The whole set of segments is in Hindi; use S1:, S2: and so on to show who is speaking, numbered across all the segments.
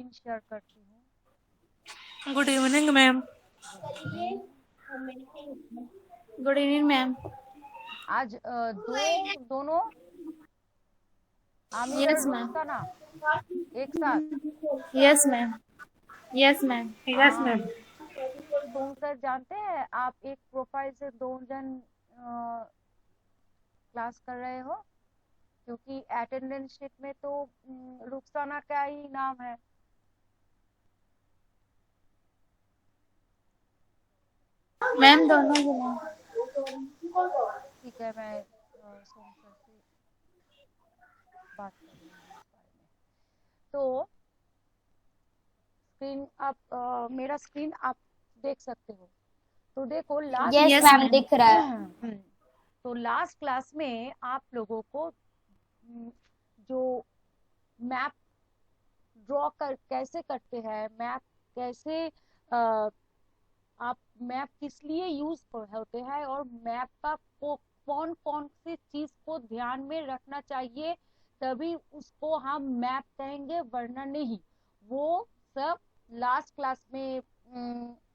S1: स्क्रीन शेयर करती हूँ।
S2: Good evening ma'am.
S3: Good evening ma'am.
S1: आज दोनों आमिर और
S3: यस मैम।
S1: रुखसाना एक साथ।
S3: Yes ma'am. Yes ma'am.
S2: Yes ma'am.
S1: Som sir जानते हैं आप एक प्रोफाइल से 2 जन क्लास कर रहे हो, क्योंकि अटेंडेंस शीट में तो रुखसाना का ही नाम है।
S3: मैम दोनों ही मैम।
S1: ठीक है, मैं सोम सर से बात कर लूंगी इस बारे में। तो स्क्रीन आप मेरा स्क्रीन आप देख सकते हो। तो देखो लास्ट
S3: यस मैम दिख रहा है।
S1: तो लास्ट क्लास में आप लोगों को जो मैप ड्रॉ कर कैसे करते हैं, मैप कैसे आप मैप किस लिए यूज होते हैं, और मैप का कौन कौन सी चीज को ध्यान में रखना चाहिए, तभी उसको हम मैप कहेंगे वरना नहीं। वो सब लास्ट क्लास में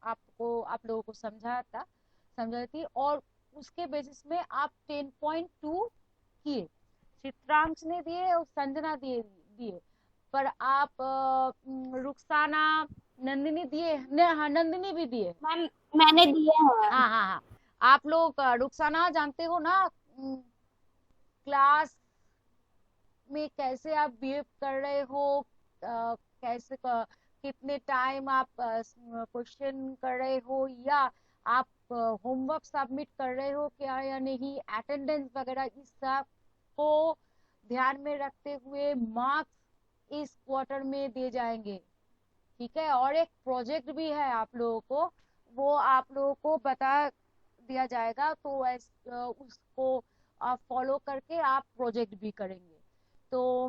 S1: आप लोगों को समझाई थी, और उसके बेसिस में आप 10.2 किए। चित्रांश ने दिए और संजना दिए, पर आप रुखसाना, नंदिनी दिए। हाँ, नंदिनी भी दिए।
S3: मैम मैंने दिए हैं।
S1: हाँ हाँ हाँ, आप लोग रुखसाना जानते हो ना, क्लास में कैसे आप बिहेव कर रहे हो, कैसे कितने टाइम आप क्वेश्चन कर रहे हो, या आप होमवर्क सबमिट कर रहे हो क्या या नहीं, अटेंडेंस वगैरह, इस सब को ध्यान में रखते हुए मार्क्स इस क्वार्टर में दिए जाएंगे। ठीक है, और एक प्रोजेक्ट भी है आप लोगों को, वो आप लोगों को बता दिया जाएगा, तो उसको आप फॉलो करके आप प्रोजेक्ट भी करेंगे। तो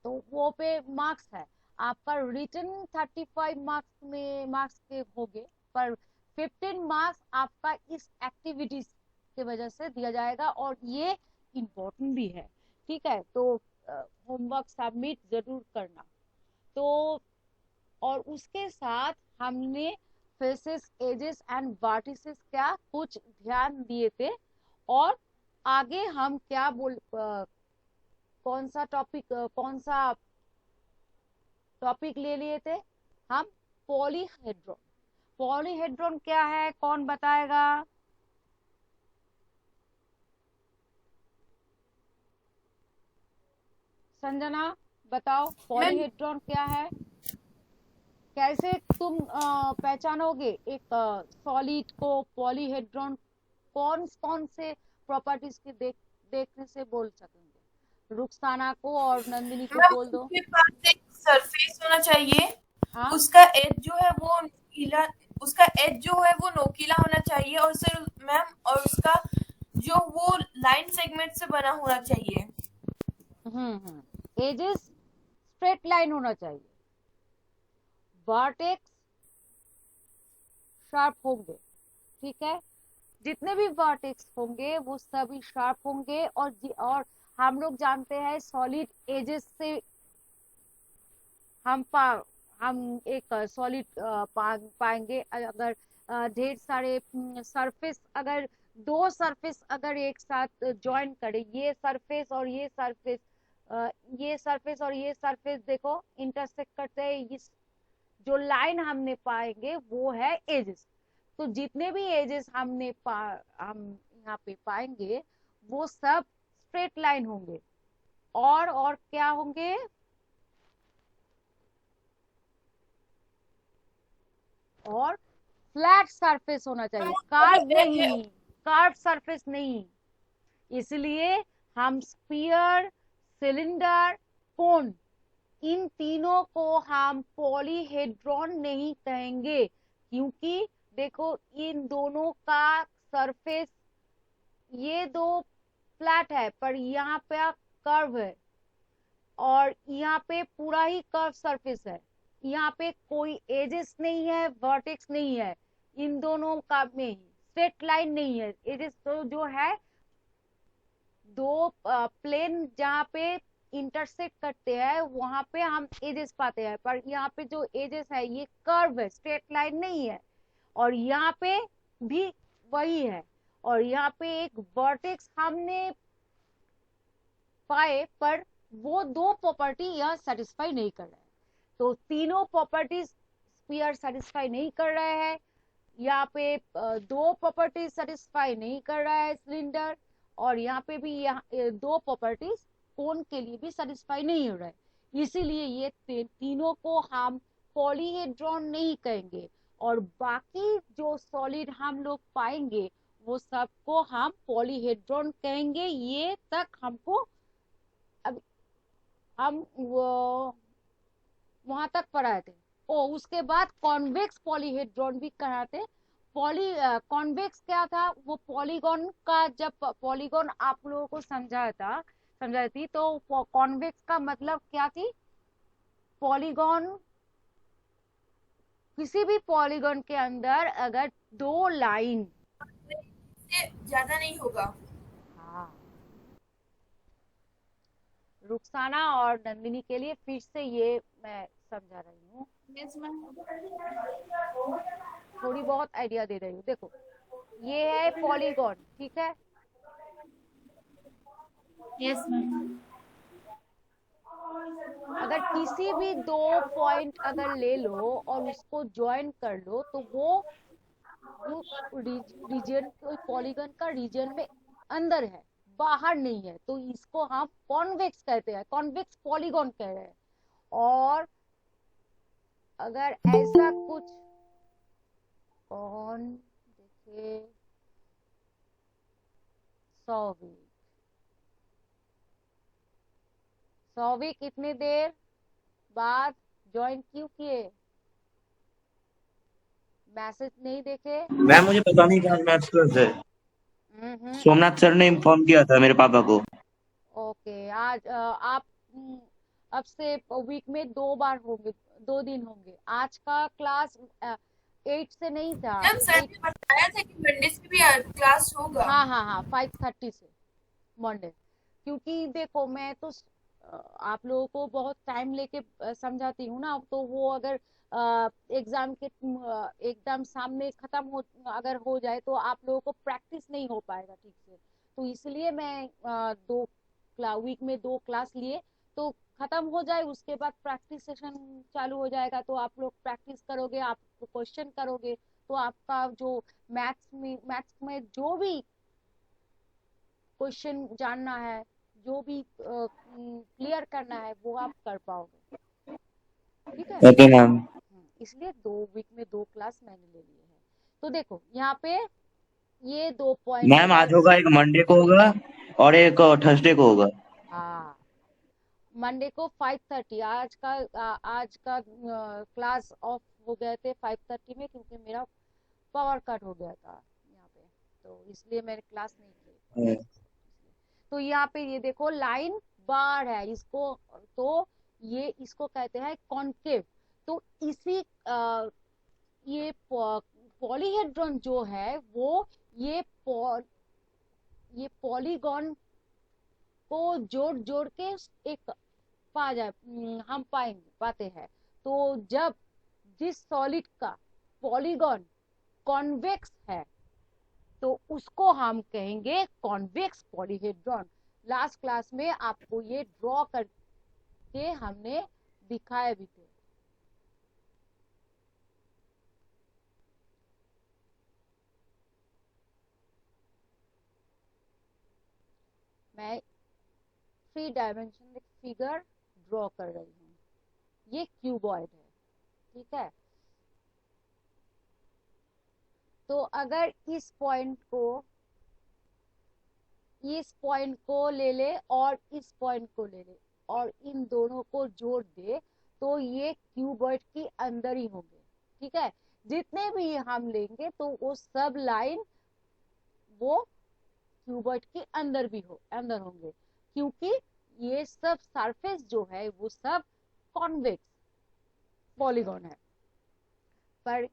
S1: वो पे मार्क्स है आपका। रिटन 35 मार्क्स के होंगे, पर 15 मार्क्स आपका इस एक्टिविटीज के वजह से दिया जाएगा, और ये इम्पोर्टेंट भी है। ठीक है, तो होमवर्क सबमिट जरूर करना। तो और उसके साथ हमने फेसेस, एजेस एंड वर्टिसेस क्या कुछ ध्यान दिए थे, और आगे हम क्या कौन सा टॉपिक ले लिए थे हम? पॉलीहेड्रॉन। पॉलीहेड्रॉन क्या है, कौन बताएगा? संजना बताओ, पॉलीहेड्रॉन क्या है? कैसे तुम पहचानोगे एक सॉलिड को पॉलीहेड्रॉन? कौन कौन से प्रॉपर्टीज के देखने से बोल सकेंगे? रुखसाना को और नंदिनी को बोल दो।
S2: उसके पास एक सरफेस होना चाहिए।
S1: हाँ,
S2: उसका एज जो है वो नोकीला, उसका एज जो है वो नोकीला होना चाहिए, और सर मैम, और उसका जो वो लाइन सेगमेंट से बना होना चाहिए।
S1: एजेस स्ट्रेट लाइन होना चाहिए, वर्टेक्स शार्प होंगे। ठीक है, जितने भी वर्टेक्स होंगे वो सभी शार्प होंगे, और हम लोग जानते हैं सॉलिड एजेस से हम एक सॉलिड पाएंगे अगर ढेर सारे सरफेस, अगर दो सरफेस अगर एक साथ ज्वाइन करे, ये सरफेस और ये सरफेस, ये सरफेस और ये सरफेस देखो इंटरसेक्ट करते हैं, इस जो लाइन हमने पाएंगे वो है एजेस। तो जितने भी एजेस हम यहाँ पे पाएंगे वो सब स्ट्रेट लाइन होंगे, और क्या होंगे? और फ्लैट सरफेस होना चाहिए, कार्व सरफेस नहीं। इसलिए हम स्फीयर, सिलेंडर, कोन, इन तीनों को हम पॉलीहेड्रॉन नहीं कहेंगे, क्योंकि देखो इन दोनों का सरफेस, ये दो फ्लैट है पर यहाँ पे कर्व है, और यहाँ पे पूरा ही कर्व सरफेस है, यहाँ पे कोई एजेस नहीं है, वर्टेक्स नहीं है, इन दोनों का में ही स्ट्रेट लाइन नहीं है। एजेस तो जो है दो प्लेन जहाँ पे इंटरसेक्ट करते हैं वहां पे हम एजेस पाते हैं, पर यहाँ पे जो एजेस है ये कर्व है, स्ट्रेट लाइन नहीं है। और यहाँ पे भी वही है, और यहाँ पे एक वर्टेक्स हमने पाए, पर वो दो प्रॉपर्टी यहाँ सेटिस्फाई नहीं कर रहा है। तो तीनों प्रॉपर्टीज स्फीयर सेटिस्फाई नहीं कर रहे हैं। यहाँ पे दो प्रॉपर्टीज सेटिस्फाई नहीं कर रहा है सिलेंडर, और यहाँ पे भी यहाँ दो प्रॉपर्टीज कोन के लिए भी सेटिस्फाई नहीं हो रहा है। इसीलिए ये तीनों को हम पॉलीहेड्रॉन नहीं कहेंगे, और बाकी जो सॉलिड हम लोग पाएंगे वो सबको हम पॉलीहेड्रॉन कहेंगे। ये तक हमको अब हम वहां तक पढ़ाए थे। ओ उसके बाद कॉन्वेक्स पॉलीहेड्रॉन भी कराते। कॉन्वेक्स क्या था, वो पॉलीगॉन का, जब पॉलीगॉन आप लोगों को समझाई थी, तो कॉन्वेक्स का मतलब क्या थी, पॉलीगॉन, किसी भी पॉलीगॉन के अंदर अगर दो लाइन
S2: से ज्यादा नहीं होगा।
S1: हाँ, रुखसाना और नंदिनी के लिए फिर से ये मैं समझा रही हूँ,
S3: यस मैम।
S1: थोड़ी बहुत आइडिया दे रही हूँ। देखो ये है पॉलीगॉन, ठीक है,
S3: यस मैम।
S1: अगर किसी भी दो पॉइंट अगर ले लो और उसको ज्वाइन कर लो, तो वो रीजन, पॉलीगन का रीजन में अंदर है, बाहर नहीं है, तो इसको हम कॉन्वेक्स कहते हैं, कॉन्वेक्स पॉलीगॉन कह रहे हैं। और अगर ऐसा कुछ कौन देखे, सौविक, सौविक इतने देर बाद ज्वाइन क्यों किए, मैसेज नहीं देखे?
S4: मैम मुझे पता नहीं था मैथ्स क्लास है। सोमनाथ सर ने इन्फॉर्म किया था मेरे पापा को।
S1: ओके, आज आप अब से वीक में 2 बार होंगे, 2 दिन होंगे। आज का क्लास 8 से नहीं था।
S2: मैम सर ने बताया था कि मंडे से भी क्लास होगा।
S1: हाँ हाँ हाँ, 5:30 से मंडे। क्योंकि देखो मैं तो आप लोगों को बहुत टाइम लेके समझाती हूँ ना, तो वो अगर एग्जाम के एकदम सामने खत्म हो अगर हो जाए तो आप लोगों को प्रैक्टिस नहीं हो पाएगा ठीक से। तो इसलिए मैं वीक में 2 क्लास लिए, तो खत्म हो जाए उसके बाद प्रैक्टिस सेशन चालू हो जाएगा, तो आप लोग प्रैक्टिस करोगे, आप क्वेश्चन करोगे, तो आपका जो मैथ्स में जो भी क्वेश्चन जानना है, जो भी क्लियर करना है, वो आप कर पाओगे। ठीक है,
S4: ओके मैम।
S1: इसलिए 2 वीक में 2 क्लास मैंने ले लिए हैं। तो देखो यहाँ पे ये 2 पॉइंट
S4: मैम आज होगा, एक मंडे को होगा और एक थर्सडे को होगा।
S1: हाँ, मंडे को 5:30। आज का क्लास ऑफ हो गए थे 5:30 में, क्योंकि मेरा पावर कट हो गया था यहाँ पे, तो इसलिए मैंने क्लास नहीं की। तो यहाँ पे ये देखो लाइन बार है, इसको तो ये इसको कहते हैं कॉन्केव। तो इसी ये पॉलीहेड्रॉन जो है वो ये पॉलीगॉन को जोड़ जोड़ के एक हम पाते हैं। तो जब जिस सॉलिड का पॉलीगॉन कॉन्वेक्स है तो उसको हम कहेंगे कॉन्वेक्स पॉलीहेड्रॉन। लास्ट क्लास में आपको ये ड्रॉ करके हमने दिखाए भी थे। मैं 3 डायमेंशन फिगर ड्रॉ कर रही हूँ, ये क्यूबॉइड है, ठीक है। तो अगर इस पॉइंट को ले ले और इस पॉइंट को ले ले और इन दोनों को जोड़ दे, तो ये क्यूबॉइड की अंदर ही होंगे, ठीक है। जितने भी हम लेंगे तो वो सब लाइन वो क्यूबॉइड के अंदर होंगे, क्योंकि ये सब सरफेस जो है वो सब कॉन्वेक्स पॉलीगॉन है। पर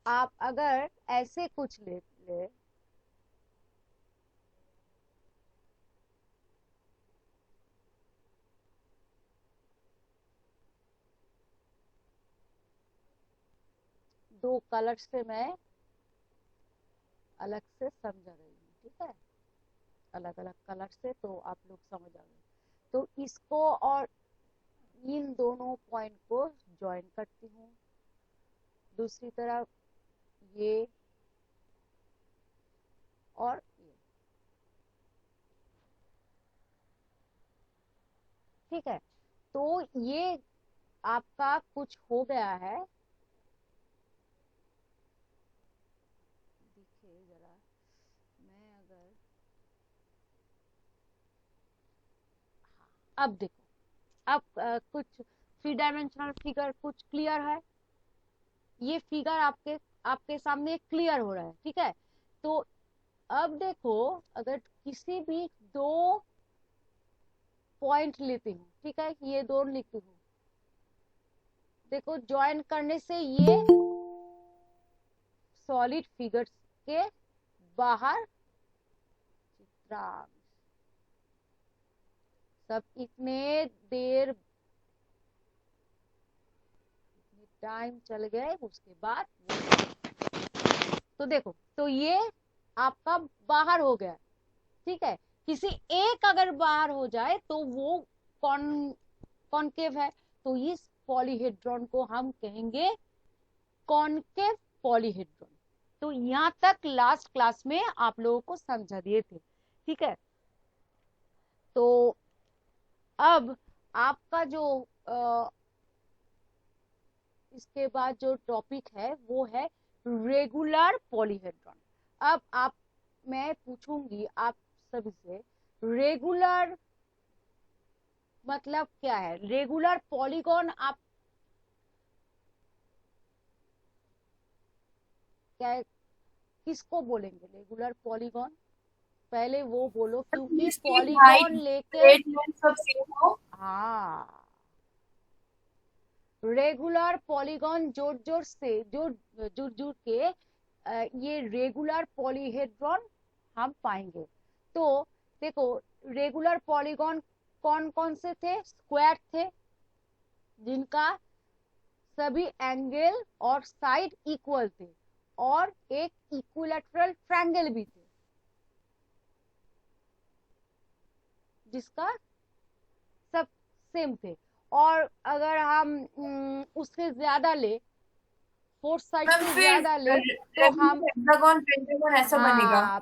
S1: आप अगर ऐसे कुछ ले दो कलर से मैं अलग से समझा रही हूँ, ठीक है, अलग अलग कलर से, तो आप लोग समझ आ गए। तो इसको और इन दोनों पॉइंट को ज्वाइन करती हूँ, दूसरी तरफ ये और ये, ठीक है। तो ये आपका कुछ हो गया है, देखिए जरा, मैं अगर, हाँ, अब देखो, अब कुछ थ्री डायमेंशनल फिगर कुछ क्लियर है, ये फिगर आपके सामने क्लियर हो रहा है, ठीक है। तो अब देखो, अगर किसी भी दो पॉइंट लेती हूँ, ठीक है, ये दो लिखती हूँ, देखो ज्वाइन करने से ये सॉलिड फिगर्स के बाहर चित्रांश, सब इतने देर टाइम चल गए, उसके बाद तो देखो, तो ये आपका बाहर हो गया, ठीक है। किसी एक अगर बाहर हो जाए तो वो कॉनकेव है, तो इस पॉलीहेड्रॉन को हम कहेंगे कॉनकेव पॉलीहेड्रॉन। तो यहाँ तक लास्ट क्लास में आप लोगों को समझा दिए थे, ठीक है। तो अब आपका जो इसके बाद जो टॉपिक है वो है रेगुलर पॉलीहेड्रॉन। अब मैं पूछूंगी आप सभी से, रेगुलर मतलब क्या है? रेगुलर पॉलीगॉन आप क्या किसको बोलेंगे रेगुलर पॉलीगॉन? पहले वो बोलो, क्योंकि पॉलीगॉन लेके, हाँ, रेगुलर पॉलीगॉन जोड़ जोड़ से जुड़ जुड़ के ये रेगुलर पॉलीहेड्रॉन हम पाएंगे। तो देखो, रेगुलर पॉलीगॉन कौन कौन से थे? स्क्वायर थे, जिनका सभी एंगल और साइड इक्वल थे, और एक इक्विलैटरल ट्रायंगल भी थे, जिसका सब सेम थे। और अगर हम उससे ज्यादा ले, फोर्थ साइड से ज्यादा ले, तो हम
S2: हेक्सागोन, पेंटागन ऐसा बनेगा।
S1: हाँ,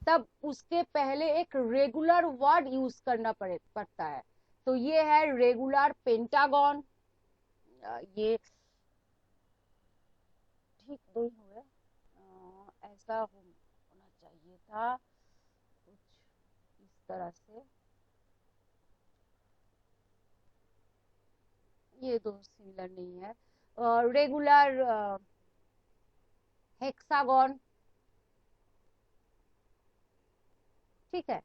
S1: तब उसके पहले एक रेगुलर वर्ड यूज करना पड़ता है। तो ये है रेगुलर पेंटागन, ये ठीक नहीं हुआ, ऐसा होना चाहिए था कुछ इस तरह से, ये दो सिमिलर नहीं है। रेगुलर हेक्सागन, ठीक है।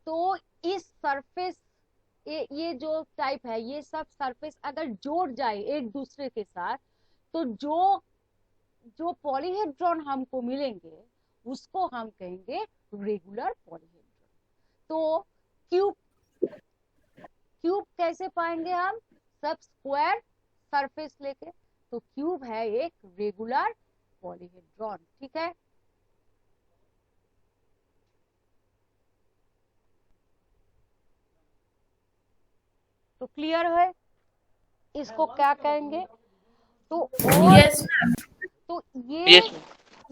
S1: तो इस सरफेस, ये जो टाइप है, ये सब सरफेस अगर जोड़ जाए एक दूसरे के साथ, तो जो जो पॉलीहेड्रॉन हमको मिलेंगे उसको हम कहेंगे रेगुलर पॉलीहेड्रॉन। तो क्यूब, क्यूब कैसे पाएंगे हम? सब स्क्वायर सरफेस लेके, तो क्यूब है एक रेगुलर पॉलीहेड्रॉन, ठीक है। तो क्लियर है, इसको क्या कहेंगे? तो और
S2: यस
S1: तो
S4: यस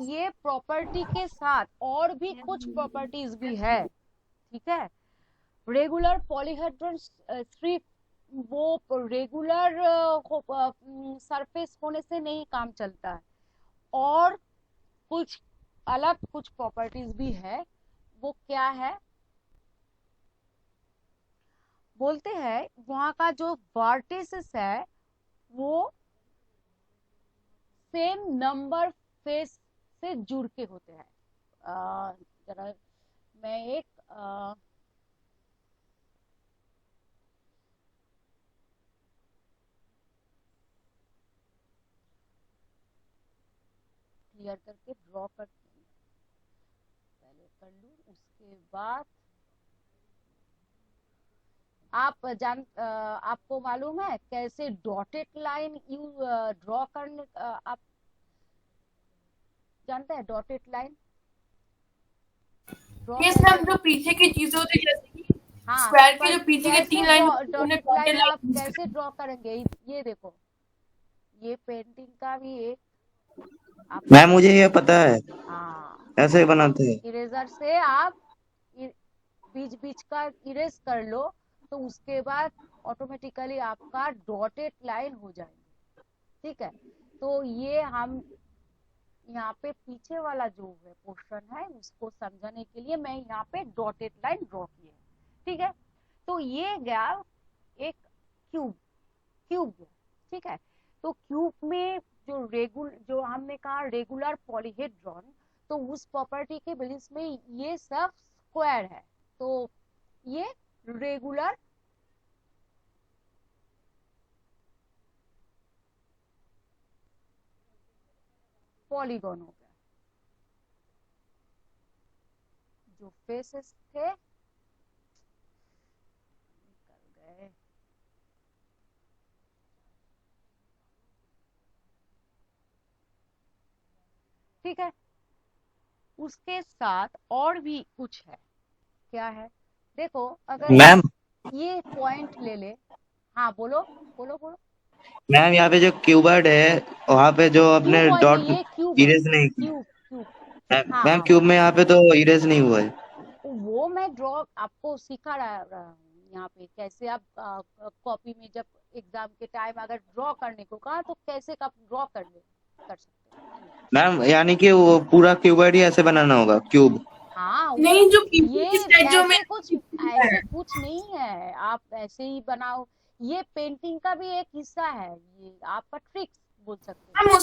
S1: ये प्रॉपर्टी के साथ और भी कुछ प्रॉपर्टीज भी है, ठीक है। रेगुलर पॉलीहेड्रॉन सिर्फ वो रेगुलर सरफेस होने से नहीं काम चलता है, और कुछ अलग कुछ प्रॉपर्टीज भी है। वो क्या है? बोलते हैं वहां का जो वर्टिसेस है वो सेम नंबर फेस से जुड़ के होते हैं। जरा मैं एक क्लियर करके ड्रॉ करती हूँ, पहले कर लूँ, उसके बाद आपको मालूम है कैसे डॉटेड लाइन यू ड्रॉ करने, आप जानते हैं डॉटेड लाइन ड्रॉ
S2: यस
S1: कैसे?
S2: मैम, जो पीछे की चीजें होती है जैसे कि
S1: हाँ,
S2: स्क्वायर के
S1: पर
S2: जो पीछे के
S1: कैसे
S2: 3 लाइन होती है उन्हें
S1: डॉटेड
S2: डॉटेड
S1: लाइन आप
S2: लाइन यूज
S1: कैसे
S2: करते
S1: ड्रॉ करेंगे? ये देखो, ये पेंटिंग का भी एक आप
S4: मैम मुझे ये पता है
S1: हाँ,
S4: ऐसे बनाते हैं।
S1: इरेजर से आप बीच बीच का इरेज कर लो तो उसके बाद ऑटोमेटिकली आपका डॉटेड लाइन हो जाएंगे। ठीक है, तो ये हम यहाँ पे पीछे वाला जो है पोर्शन है उसको समझाने के लिए मैं यहाँ पे डॉटेड लाइन ड्रॉ की है। ठीक है, तो ये गया एक क्यूब गया। ठीक है, तो क्यूब में जो हमने कहा रेगुलर पॉलीहेड्रॉन, तो उस प्रॉपर्टी के बेसिस में ये सब स्क्वायर है, तो ये रेगुलर पॉलीगॉन हो गया। जो फेसेस थे निकल गए, ठीक है, उसके साथ और भी कुछ है। क्या है? देखो, अगर
S4: मैम
S1: ये पॉइंट ले ले, हाँ बोलो बोलो बोलो।
S4: मैम यहाँ पे जो क्यूबर्ड है वहाँ पे जो अपने
S1: क्यूबॉइड
S4: डॉट
S1: नहीं, ये क्यूब है,
S4: इरेज नहीं की।
S1: Cube cube. हाँ
S4: मैम
S1: हाँ,
S4: क्यूब में यहाँ पे तो इरेज नहीं हुआ है।
S1: वो मैं ड्रॉ आपको सिखा रहा हूँ यहाँ पे, कैसे आप कॉपी में जब एग्जाम के टाइम अगर ड्रॉ करने को कहा तो कैसे आप ड्रॉ कर सकते हैं।
S4: मैम यानी कि वो पूरा क्यूबर्ड ही ऐसे बनाना होगा क्यूब।
S1: हाँ,
S2: हैं। नहीं, जो
S1: ये
S2: पीछे की साइड जो
S1: ऐसे
S2: है
S1: कुछ नहीं है, आप ऐसे ही बनाओ। ये पेंटिंग का भी एक हिस्सा है, ये आपका ट्रिक्स बोल सकते हैं।
S2: मैम,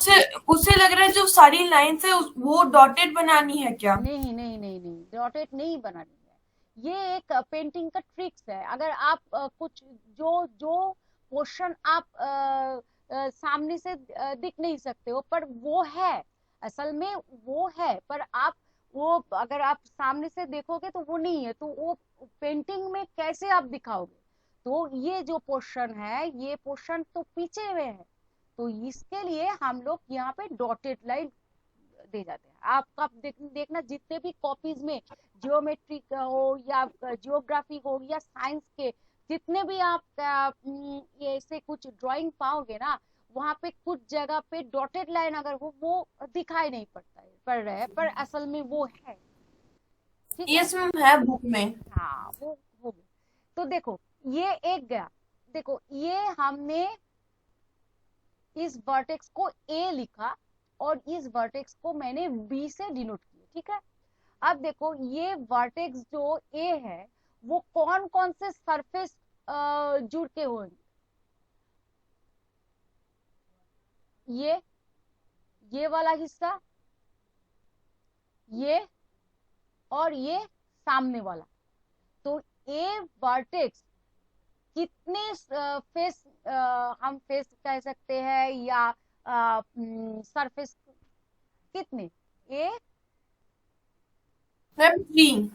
S2: उसे लग रहा है जो सारी लाइंस है वो डॉटेड बनानी है क्या?
S1: नहीं नहीं नहीं नहीं, डॉटेड नहीं बनानी है, ये एक पेंटिंग का ट्रिक्स है। अगर आप कुछ जो जो क्वेश्चन आप सामने से दिख नहीं सकते हो, पर वो है, असल में वो है, पर आप वो अगर आप सामने से देखोगे तो वो नहीं है, तो वो पेंटिंग में कैसे आप दिखाओगे? तो ये जो पोर्शन है, ये पोर्शन तो पीछे में है, तो इसके लिए हम लोग यहाँ पे डॉटेड लाइन दे जाते हैं। आपका देखना जितने भी कॉपीज में जियोमेट्री का हो या जियोग्राफी हो या साइंस के जितने भी आप ये ऐसे कुछ ड्राइंग पाओगे ना, वहां पे कुछ जगह पे डॉटेड लाइन अगर हो वो दिखाई नहीं पड़ रहा है, पर असल में वो है। ठीक है,
S2: यस मैम, है बुक में।
S1: हाँ वो हो गया। तो देखो, ये एक गया, देखो ये हमने इस वर्टेक्स को ए लिखा और इस वर्टेक्स को मैंने बी से डिनोट किया। ठीक है, अब देखो ये वर्टेक्स जो ए है वो कौन कौन से सरफेस जुड़ के होंगे? ये वाला हिस्सा, ये और ये सामने वाला। तो ए वर्टेक्स कितने फेस, हम फेस कह सकते हैं या सरफेस कितने? ए
S2: मैम 3।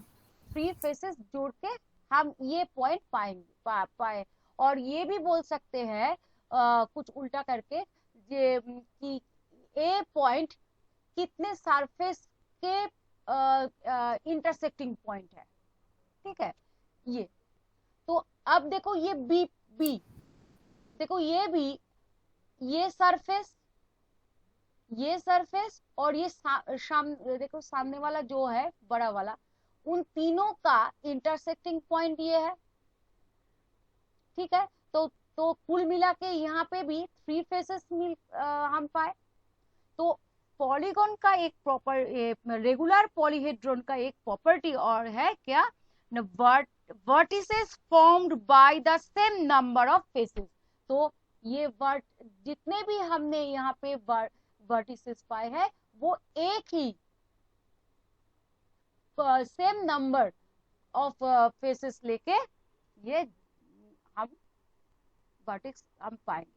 S1: 3 फेसेस जोड़ के हम ये पॉइंट पाए, और ये भी बोल सकते हैं कुछ उल्टा करके कि ए पॉइंट कितने सरफेस के इंटरसेक्टिंग पॉइंट है। ठीक है, ये तो अब देखो ये बी देखो, ये भी ये सरफेस और ये देखो सामने वाला जो है बड़ा वाला, उन तीनों का इंटरसेक्टिंग पॉइंट ये है। ठीक है, तो कुल मिला के यहाँ पे भी 3 फेसेस हम पाए। तो पॉलीगॉन का एक प्रॉपर रेगुलर पॉलीहेड्रॉन का एक प्रॉपर्टी और है क्या? Vertices formed by the same number of faces. तो ये जितने भी हमने यहाँ पे वर्टिसेस पाए हैं वो एक ही सेम नंबर ऑफ फेसेस लेके ये हम वर्टेक्स हम पाएंगे।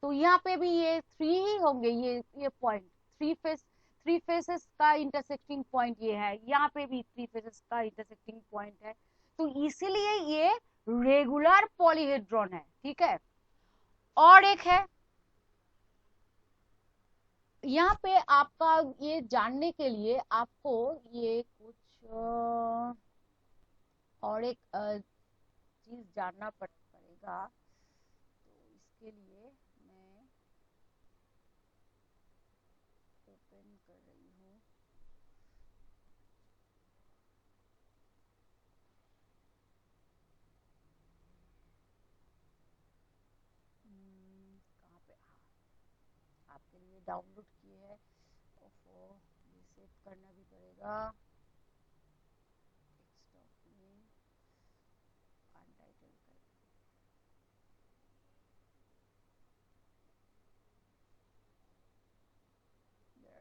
S1: तो यहाँ पे भी ये 3 ही होंगे, ये पॉइंट 3 फेसेस का इंटरसेक्टिंग पॉइंट ये है, यहाँ पे भी 3 फेसेस का इंटरसेक्टिंग पॉइंट है, तो इसीलिए ये रेगुलर पॉलीहेड्रॉन है। ठीक है, और एक है यहाँ पे आपका ये जानने के लिए आपको ये कुछ और एक चीज जानना पड़ेगा। तो इसके लिए मैं ओपन कर रही हूँ। कहाँ पे? हाँ, आपके लिए डाउनलोड किए है। ओफो, ये सेव करना भी पड़ेगा। डेस्कटॉप में अनटाइटल कर,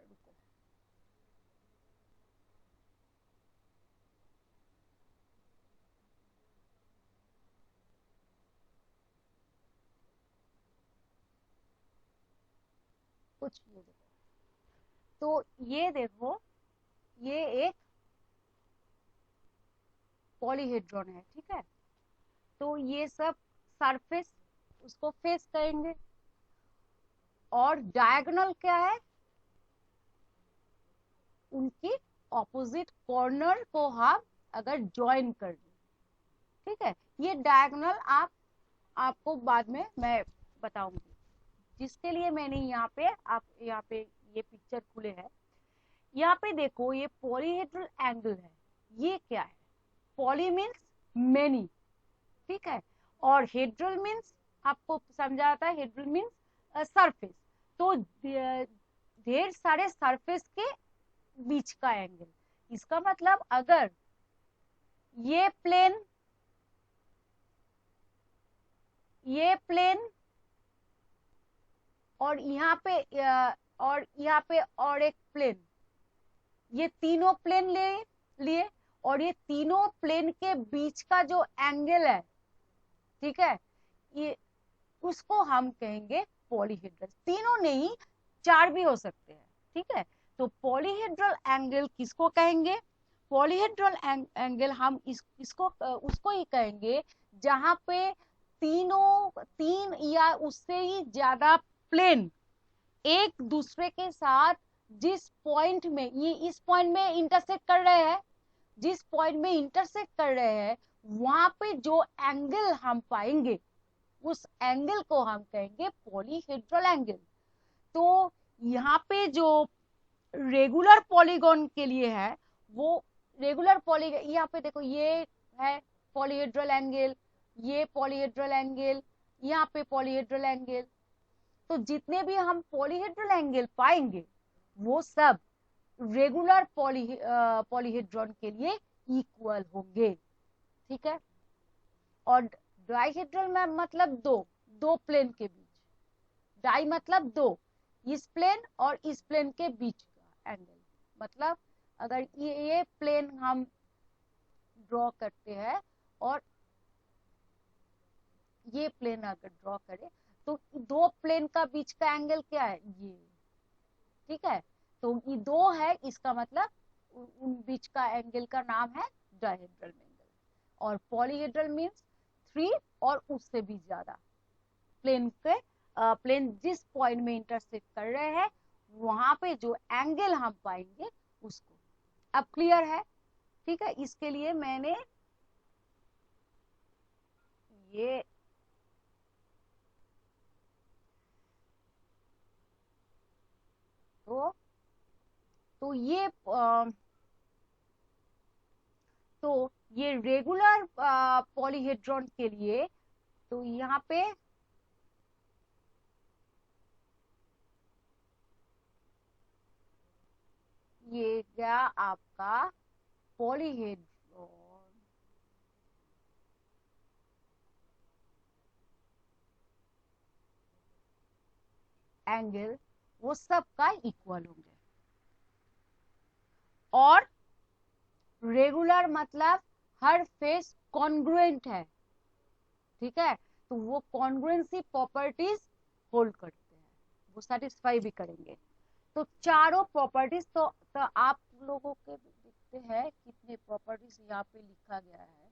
S1: रुको। कुछ ये देखो, तो ये देखो, ये एक पॉलीहेड्रॉन है, ठीक है। तो ये सब सरफेस, उसको फेस करेंगे। और डायगोनल क्या है? उनकी ऑपोजिट कॉर्नर को हम अगर ज्वाइन कर दें, ठीक है। ये डायगोनल आपको बाद में मैं बताऊंगी, जिसके लिए मैंने यहाँ पे ये पिक्चर खुले है। यहाँ पे देखो, ये पॉलीहेड्रल एंगल है। ये क्या है? पॉली मीन्स मेनी, ठीक है। और हेड्रल मीन्स आपको समझा आता है, हेड्रल मीन्स सरफेस। तो ढेर सारे सरफेस के बीच का एंगल। इसका मतलब अगर ये प्लेन और यहाँ पे और एक प्लेन, ये तीनों प्लेन लिए और ये तीनों प्लेन के बीच का जो एंगल है, ठीक है, ये उसको हम कहेंगे पॉलीहेड्रल। तीनों नहीं, 4 भी हो सकते हैं, ठीक है। तो पॉलीहेड्रल एंगल किसको कहेंगे? पॉलीहेड्रल एंगल हम इसको उसको ही कहेंगे जहां पे तीन या उससे ही ज्यादा प्लेन एक दूसरे के साथ जिस पॉइंट में, ये इस पॉइंट में इंटरसेक्ट कर रहे हैं, जिस पॉइंट में इंटरसेक्ट कर रहे हैं, वहां पे जो एंगल हम पाएंगे, उस एंगल को हम कहेंगे पॉलीहेड्रल एंगल। तो यहाँ पे जो रेगुलर पॉलीगॉन के लिए है, वो रेगुलर पॉलीगॉन, यहाँ पे देखो, ये है पॉलीहेड्रल एंगल, ये पॉलीहेड्रल एंगल, यहाँ पे पॉलीहेड्रल एंगल। तो जितने भी हम पॉलीहेड्रल एंगल पाएंगे, वो सब रेगुलर पॉलीहेड्रॉन के लिए इक्वल होंगे, ठीक है। और डाइहेड्रल में मतलब दो प्लेन के बीच, डाई मतलब दो, इस प्लेन और इस प्लेन के बीच का एंगल। मतलब अगर ये प्लेन हम ड्रॉ करते हैं और ये प्लेन अगर ड्रॉ करें, तो दो प्लेन का बीच का एंगल क्या है? ये, ठीक है। तो ये दो है, इसका मतलब उन बीच का एंगल का नाम है डायहेड्रल एंगल। और पॉलीहेड्रल मींस 3 और उससे भी ज्यादा प्लेन जिस पॉइंट में इंटरसेक्ट कर रहे हैं, वहां पे जो एंगल हम पाएंगे उसको। अब क्लियर है? ठीक है। इसके लिए मैंने ये तो ये रेगुलर पॉलीहेड्रॉन के लिए, तो यहाँ पे ये गया आपका पॉलीहेड्रॉन एंगल, वो सब का इक्वल होंगे। और रेगुलर मतलब हर फेस कॉन्ग्रुएंट है, ठीक है। तो वो कॉन्ग्रुएंसी प्रॉपर्टीज होल्ड करते हैं, वो सेटिस्फाई भी करेंगे। तो चारों प्रॉपर्टीज, तो आप लोगों के देखते हैं कितने प्रॉपर्टीज यहाँ पे लिखा गया है।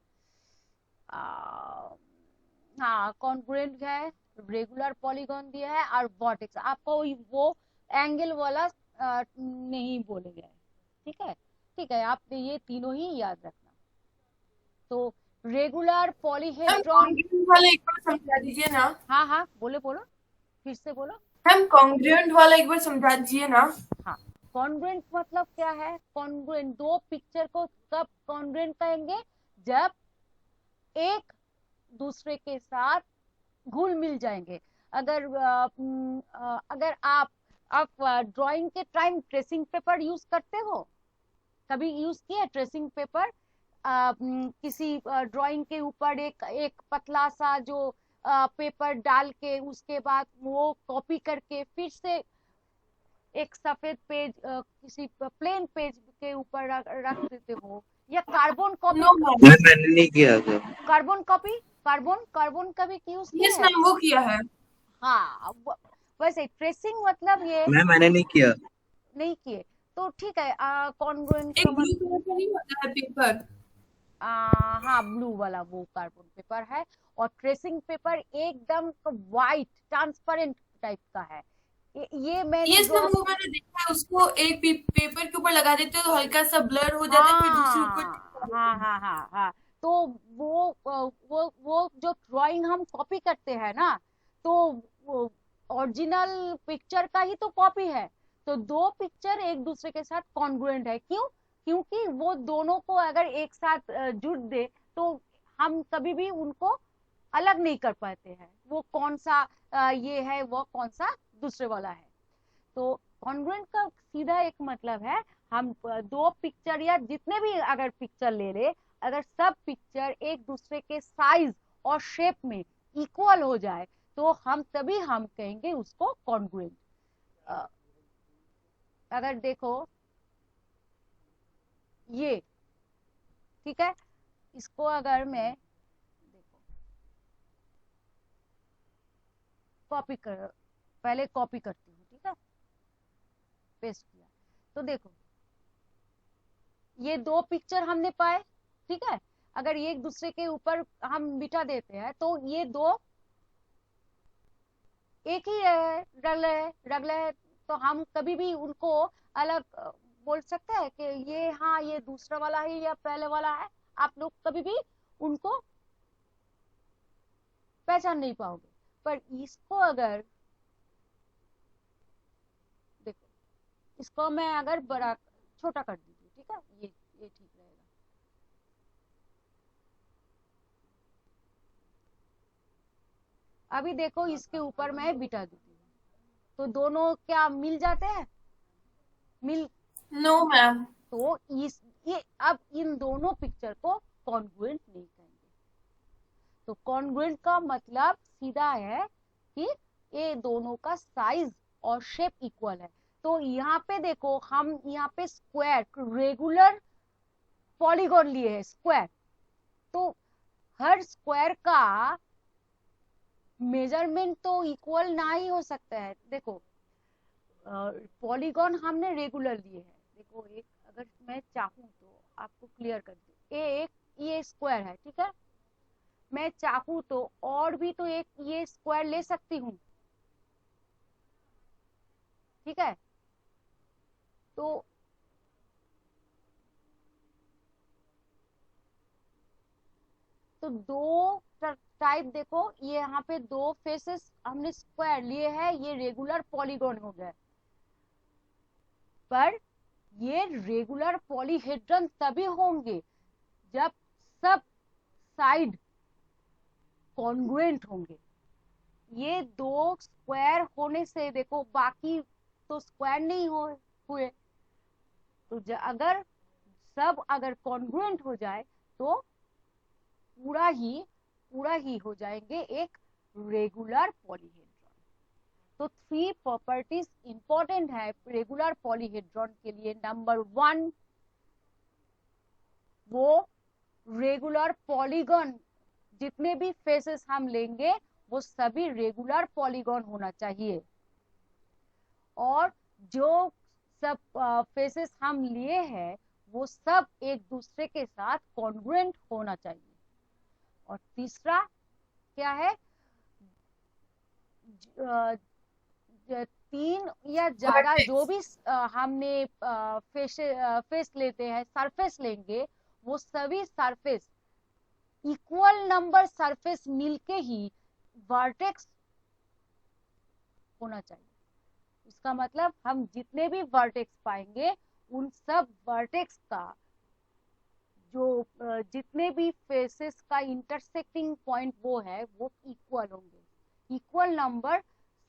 S1: हाँ, कॉन्ग्रुएंट है, रेगुलर पॉलीगॉन दिया है और वर्टेक्स। आपको वो एंगल वाला नहीं बोलेंगे, ठीक है। ठीक है, आप ये तीनों ही याद रखना। तो रेगुलर
S2: मैम
S1: पॉलीहेड्रॉन,
S2: कॉन्ग्रुएंट वाला एक बार समझा दीजिए ना।
S1: हाँ हाँ बोलो बोलो, फिर से बोलो।
S2: मैम कॉन्ग्रुएंट वाला एक बार समझा दीजिए ना।
S1: हाँ, कॉन्ग्रुएंट मतलब क्या है? कॉन्ग्रुएंट, दो पिक्चर को कब कॉन्ग्रुएंट कहेंगे? जब एक दूसरे के साथ घुल मिल जाएंगे। अगर आप ड्राइंग के टाइम ट्रेसिंग पेपर यूज करते हो, कभी यूज किया ट्रेसिंग पेपर? किसी ड्राइंग के ऊपर एक पतला सा जो पेपर डाल के उसके बाद वो कॉपी करके फिर से एक सफेद पेज किसी प्लेन पेज के ऊपर रख देते हो, या कार्बन कॉपी?
S2: No ma'am.
S4: मैंने नहीं किया था।
S1: कार्बन कॉपी, कार्बन कभी यूज किया
S2: यस
S1: है?
S2: मैम वो किया है।
S1: हाँ, वैसे ट्रेसिंग मतलब ये
S4: मैंने नहीं किया।
S1: नहीं किए तो ठीक है। कॉन्ग्रुएंट
S2: एक ब्लू कलर का नहीं होता है पेपर।
S1: हाँ, ब्लू वाला वो कार्बन पेपर है, और ट्रेसिंग पेपर एकदम वाइट ट्रांसपेरेंट टाइप का है। ये मैंने
S2: यस मैम वो मैंने देखा है, उसको एक पेपर के ऊपर लगा देते हो तो हल्का सा ब्लर हो जाता है, फिर दूसरे ऊपर।
S1: हाँ हाँ हाँ हाँ, तो वो जो ड्राइंग हम कॉपी करते हैं ना, तो ओरिजिनल पिक्चर का ही तो कॉपी है। तो दो पिक्चर एक दूसरे के साथ कॉन्ग्रुएंट है, क्यों? क्योंकि वो दोनों को अगर एक साथ जुड़ दे तो हम कभी भी उनको अलग नहीं कर पाते हैं, वो कौन सा ये है, वो कौन सा दूसरे वाला है। तो कॉन्ग्रुएंट का सीधा एक मतलब है, हम दो पिक्चर या जितने भी अगर पिक्चर ले ले, अगर सब पिक्चर एक दूसरे के साइज और शेप में इक्वल हो जाए तो तभी हम कहेंगे उसको कॉन्ग्रुएंट। अगर देखो ये, ठीक है, इसको अगर मैं देखो कॉपी कर, पहले कॉपी करती हूँ, ठीक है, पेस्ट किया, तो देखो ये दो पिक्चर हमने पाए, ठीक है। अगर ये एक दूसरे के ऊपर हम बिठा देते हैं तो ये दो एक ही है, रगले है, तो हम कभी भी उनको अलग बोल सकते हैं कि ये, हाँ ये दूसरा वाला है या पहले वाला है? आप लोग कभी भी उनको पहचान नहीं पाओगे। पर इसको अगर देखो, इसको मैं अगर बड़ा छोटा कर दीजिए, ठीक है, ये ठीक रहेगा। अभी देखो इसके ऊपर मैं बिठा देती हूँ, तो दोनों क्या मिल जाते हैं? मिल
S2: नो मैम।
S1: तो ये अब इन दोनों पिक्चर को कॉन्ग्रुएंट नहीं कहेंगे। तो कॉन्ग्रुएंट का मतलब सीधा है कि ये दोनों का साइज और शेप इक्वल है। तो यहाँ पे देखो, हम यहाँ पे स्क्वायर, रेगुलर पॉलीगॉन लिए है स्क्वायर, तो हर स्क्वायर का मेजरमेंट तो इक्वल ना ही हो सकता है। देखो पॉलीगॉन हमने रेगुलर लिए है, देखो एक अगर मैं चाहूँ तो आपको क्लियर कर दूं, एक ये स्क्वायर है, ठीक है, मैं चाहूँ तो और भी तो एक ये स्क्वायर ले सकती हूँ, ठीक है। तो दो टाइप देखो, ये यहाँ पे दो फेसेस हमने स्क्वायर लिए हैं, ये रेगुलर पॉलीगॉन हो गए। पर ये रेगुलर पॉलीहेड्रन तभी होंगे जब सब साइड कॉन्ग्रुएंट होंगे। ये दो स्क्वायर होने से देखो बाकी तो स्क्वायर नहीं हुए, तो अगर सब अगर कॉन्ग्रुएंट हो जाए तो पूरा ही हो जाएंगे एक रेगुलर पॉलीहेड्रॉन। तो 3 प्रॉपर्टीज इंपॉर्टेंट है रेगुलर पॉलीहेड्रॉन के लिए। नंबर 1, वो रेगुलर पॉलीगॉन, जितने भी फेसेस हम लेंगे वो सभी रेगुलर पॉलीगॉन होना चाहिए, और जो सब फेसेस हम लिए हैं वो सब एक दूसरे के साथ कॉन्ग्रुएंट होना चाहिए। और तीसरा क्या है? तीन या ज्यादा
S2: Vertex.
S1: जो भी हमने फेस लेते हैं, सरफेस लेंगे, वो सभी सरफेस इक्वल नंबर सरफेस मिलके ही वर्टेक्स होना चाहिए। इसका मतलब हम जितने भी वर्टेक्स पाएंगे उन सब वर्टेक्स का जो जितने भी फेसेस का इंटरसेक्टिंग पॉइंट वो है वो इक्वल होंगे, इक्वल नंबर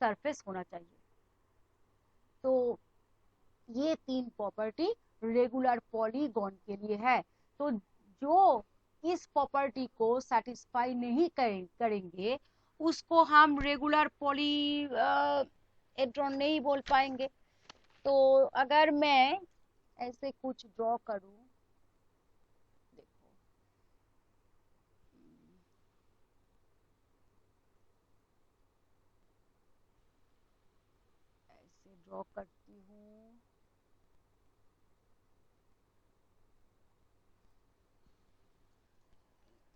S1: सरफेस होना चाहिए। तो ये तीन प्रॉपर्टी रेगुलर पॉलीगॉन के लिए है। तो जो इस प्रॉपर्टी को सेटिस्फाई नहीं करेंगे उसको हम रेगुलर पॉलीहेड्रॉन नहीं बोल पाएंगे। तो अगर मैं ऐसे कुछ ड्रॉ करूं, देखो ऐसे ड्रॉ करती हूँ,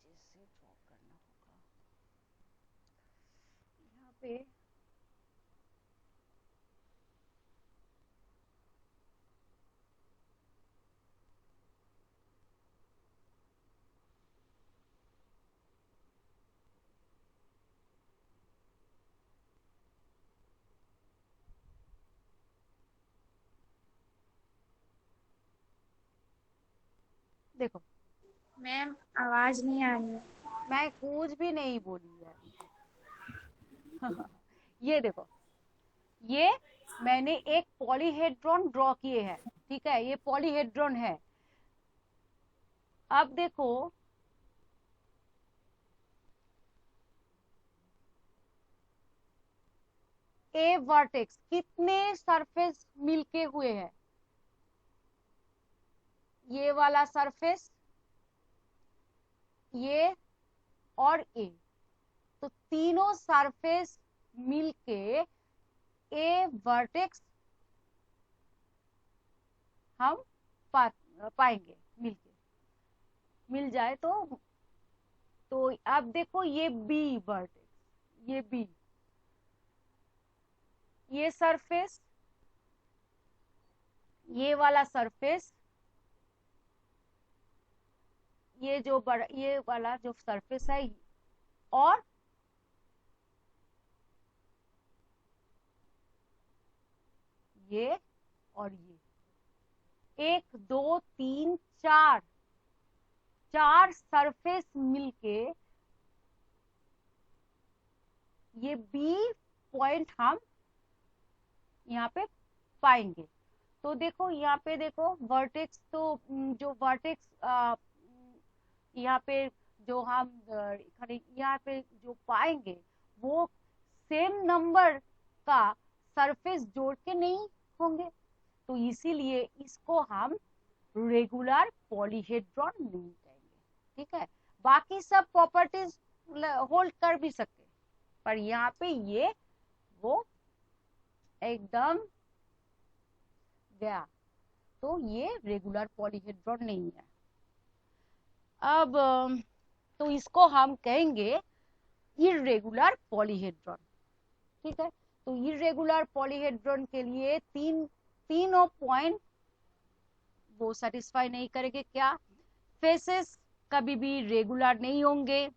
S1: जैसे ड्रॉ करना होगा यहाँ पे। देखो
S3: मैम आवाज नहीं आ रही है।
S1: मैं कुछ भी नहीं बोली है। ये देखो, ये मैंने एक पॉलीहेड्रॉन ड्रॉ किए हैं, ठीक है, ये पॉलीहेड्रॉन है। अब देखो ए वर्टेक्स कितने सरफेस मिलके हुए हैं, ये वाला सरफेस, ये और ए, तो तीनों सरफेस मिलके ए वर्टेक्स हम पाएंगे मिलके, मिल जाए तो अब देखो ये बी वर्टेक्स, ये बी, ये सरफेस, ये वाला सरफेस, ये जो बड़ा ये वाला जो सरफेस है, और ये और ये, एक दो तीन चार, चार सरफेस मिलके ये बी पॉइंट हम यहाँ पे पाएंगे। तो देखो यहाँ पे देखो वर्टेक्स, तो जो वर्टेक्स यहाँ पे जो हम यहाँ पे जो पाएंगे वो सेम नंबर का सरफेस जोड़ के नहीं होंगे, तो इसीलिए इसको हम रेगुलर पॉलीहेड्रॉन नहीं कहेंगे, ठीक है। बाकी सब प्रॉपर्टीज होल्ड कर भी सकते, पर यहाँ पे ये वो एकदम गया, तो ये रेगुलर पॉलीहेड्रॉन नहीं है। अब तो इसको हम कहेंगे इर्रेगुलर पॉलीहेड्रॉन, ठीक है। तो इर्रेगुलर पॉलीहेड्रॉन के लिए तीनों पॉइंट वो सेटिस्फाई नहीं करेंगे। क्या? फेसेस कभी भी रेगुलर नहीं होंगे,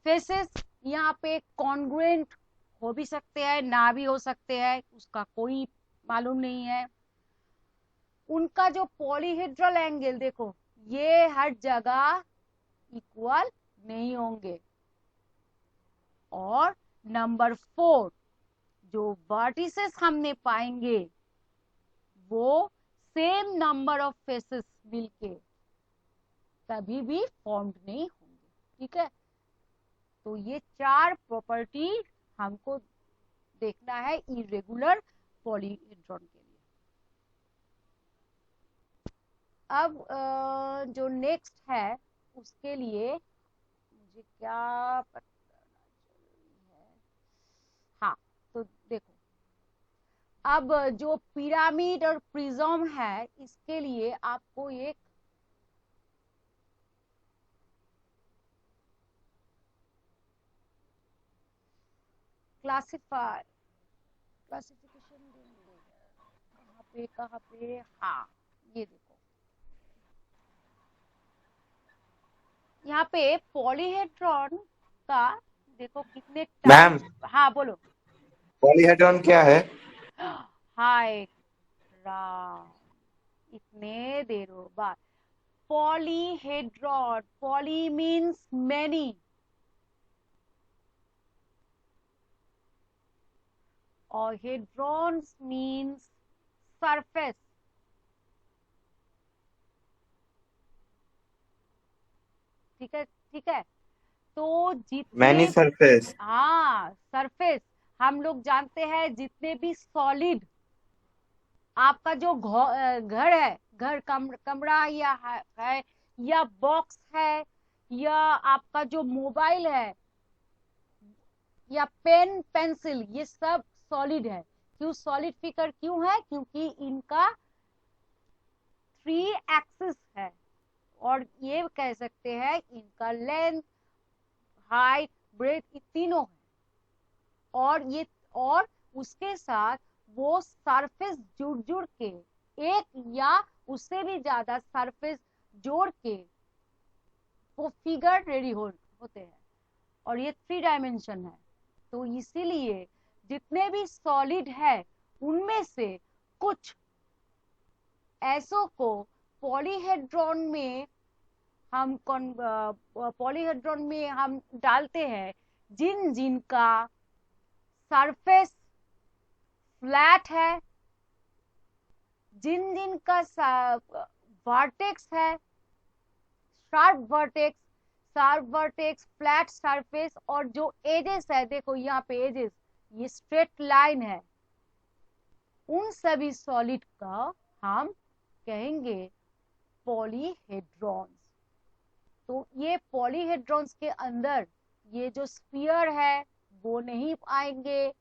S1: फेसेस यहाँ पे कॉन्ग्रुएंट हो भी सकते हैं, ना भी हो सकते हैं, उसका कोई मालूम नहीं है। उनका जो पॉलीहेड्रल एंगल देखो, ये हर जगह इक्वल नहीं होंगे। और नंबर 4, जो वर्टिसेस हमने पाएंगे वो सेम नंबर ऑफ फेसेस मिलके कभी भी फॉर्म्ड नहीं होंगे, ठीक है। तो ये 4 प्रॉपर्टी हमको देखना है इरेगुलर पॉलीहेड्रॉन के लिए। अब जो नेक्स्ट है उसके लिए मुझे क्या पता है, हाँ, तो देखो अब जो पिरामिड और प्रिज्म है इसके लिए आपको एक क्लासिफायर क्लासिफिकेशन देंगे, कहाँ पे, हाँ ये देखो, यहाँ पे पॉलीहेड्रॉन का देखो कितने
S5: मैम,
S1: टाइप। हाँ बोलो।
S5: पॉलीहेड्रॉन क्या है?
S1: हाय राम, इतने देरों बाद। पॉलीहेड्रॉन, पॉली मीन्स मैनी और हेड्रॉन्स मीन्स सरफेस। ठीक है, ठीक है। तो
S5: मैनी
S1: जितने,
S5: सरफेस।
S1: हाँ सरफेस, हम लोग जानते हैं जितने भी सॉलिड आपका जो घर है, घर कमरा या है या बॉक्स है या आपका जो मोबाइल है या पेन पेंसिल, ये सब सॉलिड है। क्यों सॉलिड फिगर क्यों है? क्योंकि इनका 3 एक्सिस है और ये कह सकते हैं इनका लेंथ, हाइट, ब्रेथ, ये तीनों है। और उसके साथ वो सरफेस जुड़ के, एक या उससे भी ज्यादा सरफेस जोड़ के वो फिगर रेडी होते हैं और ये 3 डायमेंशन है। तो इसीलिए जितने भी सॉलिड है उनमें से कुछ ऐसों को पॉलीहेड्रॉन में हम डालते हैं जिनका सरफेस फ्लैट है, जिनका वर्टेक्स है, शार्प वर्टेक्स, फ्लैट सरफेस, और जो एजेस है, देखो यहाँ पे एजेस, ये स्ट्रेट लाइन है, उन सभी सॉलिड का हम कहेंगे पॉलीहेड्रॉन्स। तो ये पॉलीहेड्रॉन्स के अंदर ये जो स्फीयर है वो नहीं आएंगे,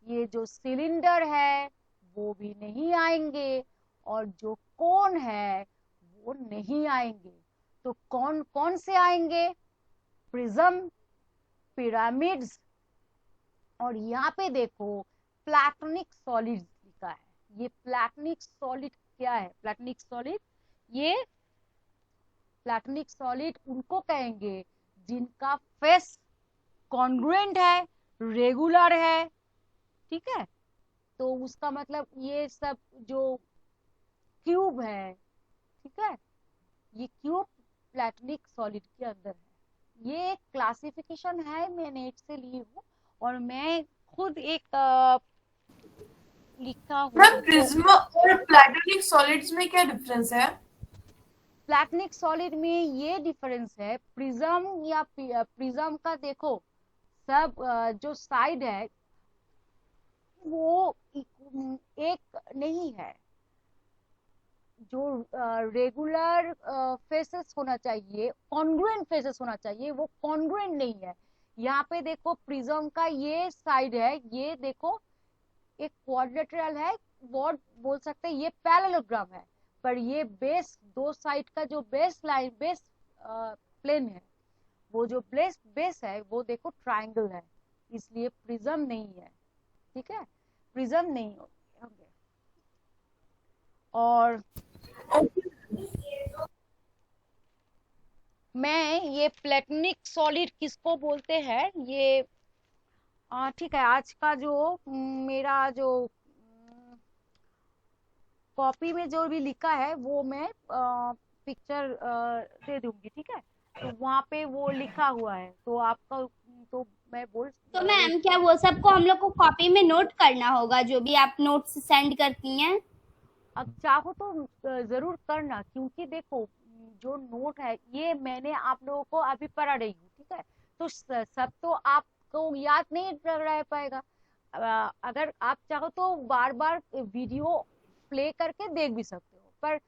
S1: ये जो सिलेंडर है वो भी नहीं आएंगे, और जो कोन है वो नहीं आएंगे। तो कौन कौन से आएंगे? प्रिज्म, पिरामिड्स, और यहाँ पे देखो प्लैटोनिक सॉलिड लिखा है। ये प्लैटोनिक सॉलिड क्या है? प्लैटोनिक सॉलिड, ये प्लैटोनिक सॉलिड उनको कहेंगे जिनका फेस कॉन्ग्रुएंट है, रेगुलर है। ठीक है, तो उसका मतलब ये सब जो क्यूब है, ठीक है, ये क्यूब प्लैटोनिक सॉलिड के अंदर है। ये एक क्लासिफिकेशन है, मैं नेट से ली हूँ और मैं खुद एक लिखा हूँ।
S2: मैम प्रिज्म और प्लैटोनिक सॉलिड्स में क्या डिफरेंस है?
S1: प्लैटोनिक सॉलिड में ये डिफरेंस है, प्रिज्म का देखो सब जो साइड है वो एक नहीं है। जो रेगुलर फेसेस होना चाहिए, कॉन्ग्रुएंट फेसेस होना चाहिए, वो कॉन्ग्रुएंट नहीं है। यहाँ पे देखो प्रिज्म का ये साइड है, ये देखो एक क्वाड्रिलेटरल है, वो बोल सकते हैं ये पैरेललोग्राम है, पर ये बेस, दो साइड का जो बेस लाइन, बेस प्लेन है, वो जो बेस है वो देखो ट्रायंगल है, इसलिए प्रिज्म नहीं है। ठीक है, प्रिज्म नहीं होंगे। और मैं ये प्लैटोनिक सॉलिड किसको बोलते हैं, ये ठीक है, आज का जो मेरा जो कॉपी में जो भी लिखा है वो मैं पिक्चर दे दूंगी। ठीक है, तो वहाँ पे वो लिखा हुआ है, तो आपका, तो मैं
S6: तो मैम क्या वो सबको हम लोग को कॉपी में नोट करना होगा, जो भी आप नोट्स सेंड करती हैं?
S1: अब चाहो तो जरूर करना, क्योंकि देखो जो नोट है ये मैंने आप लोगों को अभी पढ़ा रही हूँ। ठीक है, तो सब तो आपको याद नहीं रह पाएगा। अगर आप चाहो तो बार बार वीडियो प्ले करके देख भी सकते हो, पर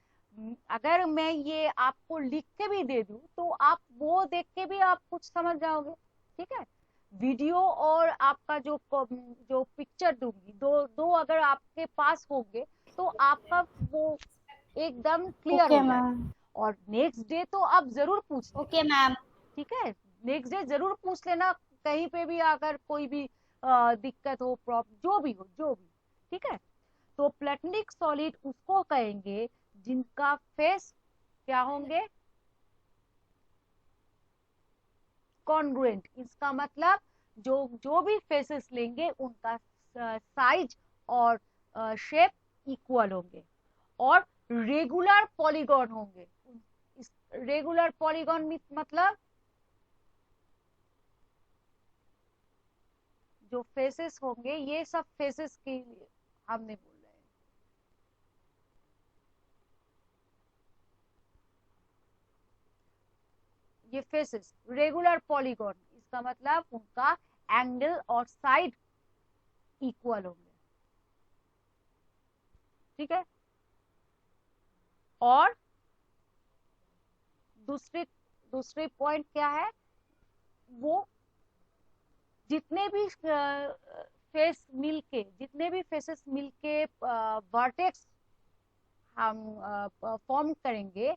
S1: अगर मैं ये आपको लिख के भी दे दूं तो आप वो देख के भी आप कुछ समझ जाओगे। ठीक है, वीडियो और आपका जो पिक्चर दूंगी, दो अगर आपके पास होंगे तो आपका वो एकदम क्लियर हो जाएगा। और नेक्स्ट डे तो आप जरूर पूछ लेना।
S6: Okay ma'am.
S1: ठीक है, नेक्स्ट डे जरूर पूछ लेना, कहीं पे भी अगर कोई भी दिक्कत हो, प्रॉब्लम जो भी हो, ठीक है। तो प्लेटोनिक सॉलिड उसको कहेंगे जिनका फेस क्या होंगे, कॉन्ग्रुएंट। इसका मतलब जो भी फेसेस लेंगे उनका साइज और शेप इक्वल होंगे और रेगुलर पॉलीगॉन होंगे। इस रेगुलर पॉलीगॉन मतलब जो फेसेस होंगे, ये सब फेसेस के लिए हमने बोल रहे हैं। ये फेसेस रेगुलर पॉलीगॉन, इसका मतलब उनका एंगल और साइड इक्वल होंगे, ठीक है। और दूसरे पॉइंट क्या है, वो जितने भी फेसेस मिलके वर्टेक्स हम फॉर्म करेंगे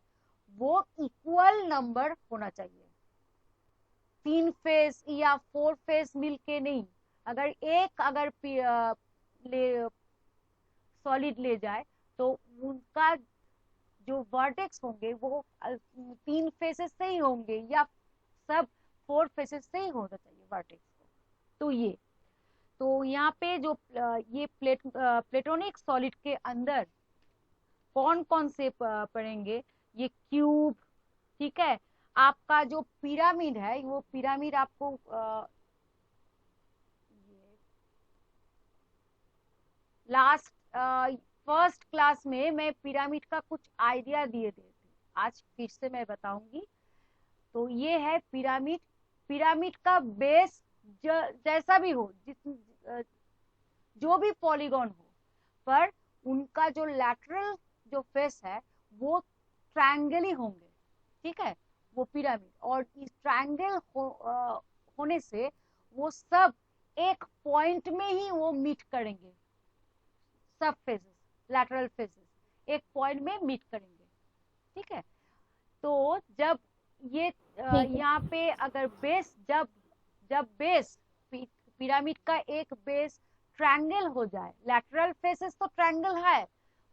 S1: वो इक्वल नंबर होना चाहिए। 3 फेस या 4 फेस मिलके नहीं। अगर सॉलिड ले जाए तो उनका जो वर्टेक्स होंगे वो 3 फेसेस से ही होंगे या सब 4 फेसेस से ही होना चाहिए वर्टेक्स को। तो यहाँ पे जो ये प्लेटोनिक सॉलिड के अंदर कौन कौन से पढ़ेंगे, ये क्यूब, ठीक है। आपका जो पिरामिड है, वो पिरामिड आपको लास्ट फर्स्ट क्लास में मैं पिरामिड का कुछ आइडिया दिए थे, आज फिर से मैं बताऊंगी। तो ये है पिरामिड। पिरामिड का बेस जैसा भी हो, जो भी पॉलीगॉन हो, पर उनका जो लैटरल जो फेस है वो ट्रायंगल ही होंगे, ठीक है, वो पिरामिड। और इस ट्रायंगल होने से वो सब एक पॉइंट में ही वो मीट करेंगे, सब फेसेस, लैटरल फेसेस एक पॉइंट में मीट करेंगे, ठीक है। तो जब ये यहाँ पे अगर बेस जब बेस पिरामिड का एक बेस ट्रायंगल हो जाए, लैटरल फेसेस तो ट्रायंगल है,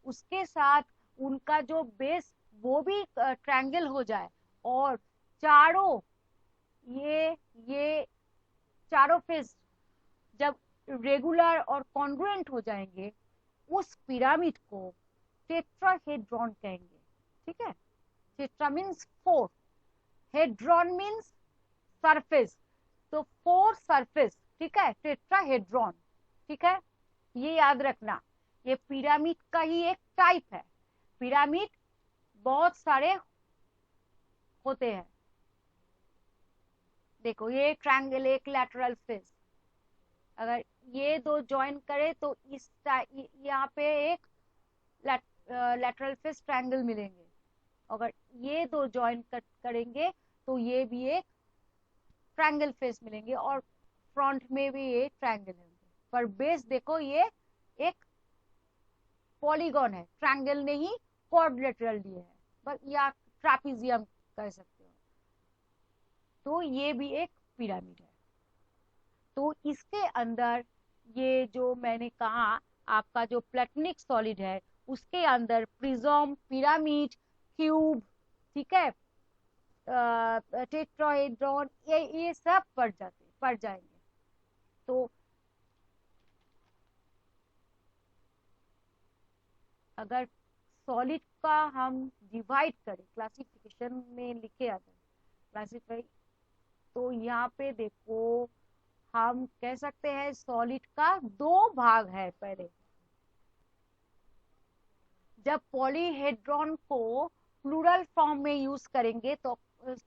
S1: उसके साथ उनका जो बेस वो भी ट्रायंगल हो जाए और चारों ये चारों फेस जब रेगुलर और कॉन्ग्रुएंट हो जाएंगे, उस पिरामिड को टेट्राहेड्रॉन कहेंगे, ठीक है। Tetra means 4, hadron means surface, तो 4 सरफेस, ठीक है, टेट्राहेड्रॉन, ठीक है। ये याद रखना, ये पिरामिड का ही एक टाइप है। पिरामिड बहुत सारे होते हैं। देखो ये ट्रायंगल, एक लैटरल फेस, अगर ये दो ज्वाइन करे तो इस यहाँ पे एक लैटरल फेस ट्रायंगल मिलेंगे। अगर ये दो ज्वाइन करेंगे तो ये भी एक ट्रायंगल फेस मिलेंगे और फ्रंट में भी ये ट्रायंगल होंगे। पर बेस देखो ये एक पॉलीगॉन है, ट्रायंगल नहीं, क्वाड्रिलेटरल दिए है, बस या ट्रापीजियम कह सकते हो। तो ये भी एक पिरामिड है। तो इसके अंदर ये जो मैंने कहा आपका जो प्लेटोनिक सॉलिड है, उसके अंदर प्रिज्म, पिरामिड, क्यूब, ठीक है, टेट्राहेड्रॉन, ये सब पढ़ जाएंगे। तो अगर सॉलिड का हम डिवाइड करें, क्लासिफिकेशन में लिखे अगर क्लासिफाई, तो यहाँ पे देखो हम कह सकते हैं सॉलिड का 2 भाग है। पहले जब पॉलीहेड्रॉन को प्लूरल फॉर्म में यूज करेंगे तो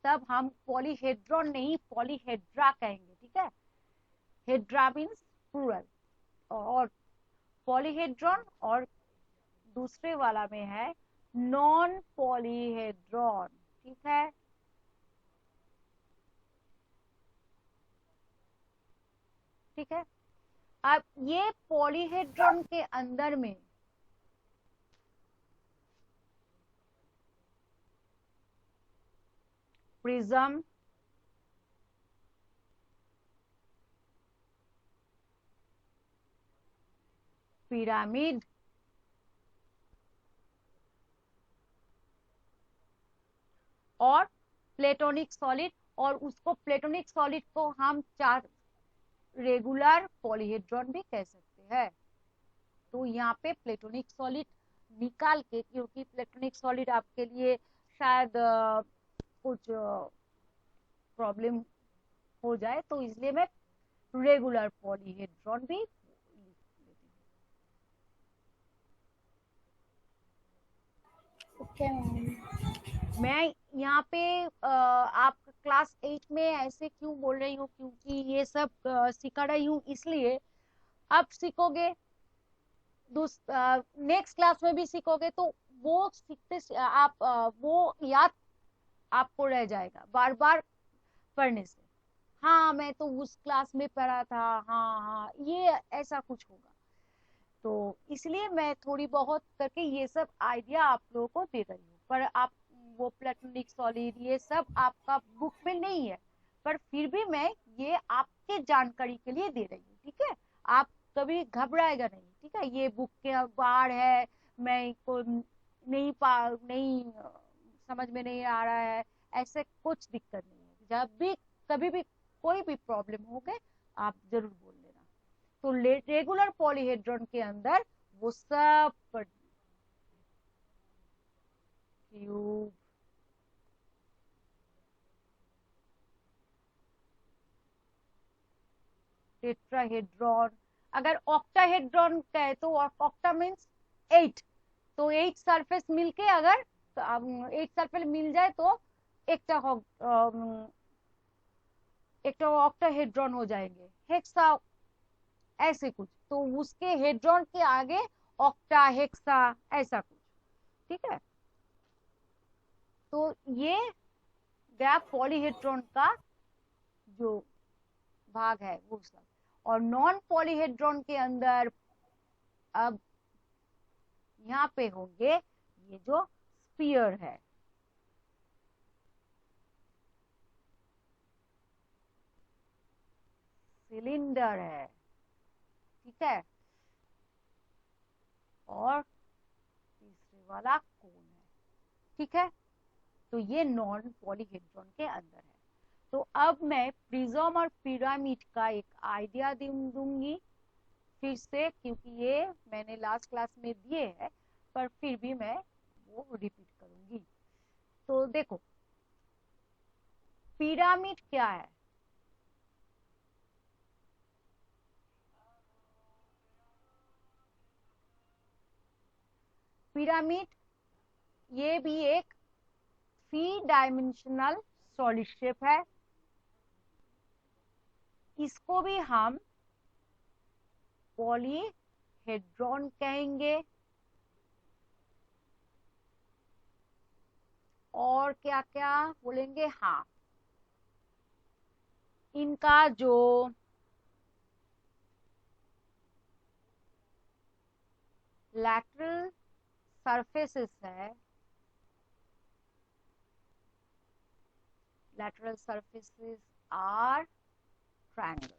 S1: तब हम पॉलीहेड्रॉन नहीं पॉलीहेड्रा कहेंगे, ठीक है। हेड्रा मीन्स प्लूरल और पॉलीहेड्रॉन, और दूसरे वाला में है नॉन पॉलीहेड्रॉन, ठीक है। ठीक है, अब ये पॉलीहेड्रॉन के अंदर में प्रिज्म, पिरामिड और प्लेटोनिक सॉलिड, और उसको प्लेटोनिक सॉलिड को हम चार रेगुलर पॉलीहेड्रॉन भी कह सकते हैं। तो यहाँ पे प्लेटोनिक सॉलिड निकाल के, क्योंकि प्लेटोनिक सॉलिड आपके लिए शायद कुछ प्रॉब्लम हो जाए, तो इसलिए मैं रेगुलर पॉलीहेड्रॉन भी
S6: ओके मैम।
S1: मैं यहाँ पे आप क्लास 8 में ऐसे क्यों बोल रही हूँ, क्योंकि ये सब सिखा रही हूँ इसलिए अब सीखोगे, नेक्स्ट क्लास में भी सीखोगे, तो वो सीखते आप वो याद आपको रह जाएगा बार बार पढ़ने से। हाँ मैं तो उस क्लास में पढ़ा था, हाँ हाँ ये ऐसा कुछ होगा। तो इसलिए मैं थोड़ी बहुत करके ये सब आइडिया आप लोगों को दे रही हूँ, पर आप वो प्लेटोनिक सॉलिड ये सब आपका बुक में नहीं है, पर फिर भी मैं ये आपके जानकारी के लिए दे रही हूँ, ठीक है। आप कभी घबराएगा नहीं, ठीक है। ये बुक के बाहर है, मैं को नहीं समझ में नहीं आ रहा है, ऐसे कुछ दिक्कत नहीं है। जब भी कभी भी कोई भी प्रॉब्लम हो गए आप जरूर बोल लेना। तो रेगुलर पॉलीहेड्रॉन के अंदर वो सब क्यूब, टेट्राहेड्रॉन, अगर ऑक्टाहेड्रॉन कहे तो ऑक्टा मीन्स 8, तो 8 सरफेस मिलके अगर 8 सरफेस मिल जाए तो एक ऑक्टाहेड्रॉन हो जाएंगे। हेक्सा ऐसे कुछ, तो उसके हेड्रॉन के आगे ऑक्टा हेक्सा ऐसा कुछ, ठीक है। तो ये गया पॉलीहेड्रॉन का जो भाग है वो सब। और नॉन पॉलीहेड्रॉन के अंदर अब यहाँ पे होंगे ये जो स्फीयर है, सिलेंडर है, ठीक है, और तीसरे वाला कोन है, ठीक है। तो ये नॉन पॉलीहेड्रॉन के अंदर है। तो अब मैं प्रिज्म और पिरामिड का एक आइडिया दूंगी फिर से, क्योंकि ये मैंने लास्ट क्लास में दिए हैं, पर फिर भी मैं वो रिपीट करूंगी। तो देखो पिरामिड क्या है। पिरामिड ये भी एक 3 डायमेंशनल सॉलिड शेप है। इसको भी हम पॉलीहेड्रॉन कहेंगे। और क्या क्या बोलेंगे, हाँ इनका जो लैटरल सरफेसेस है, lateral surfaces are triangle।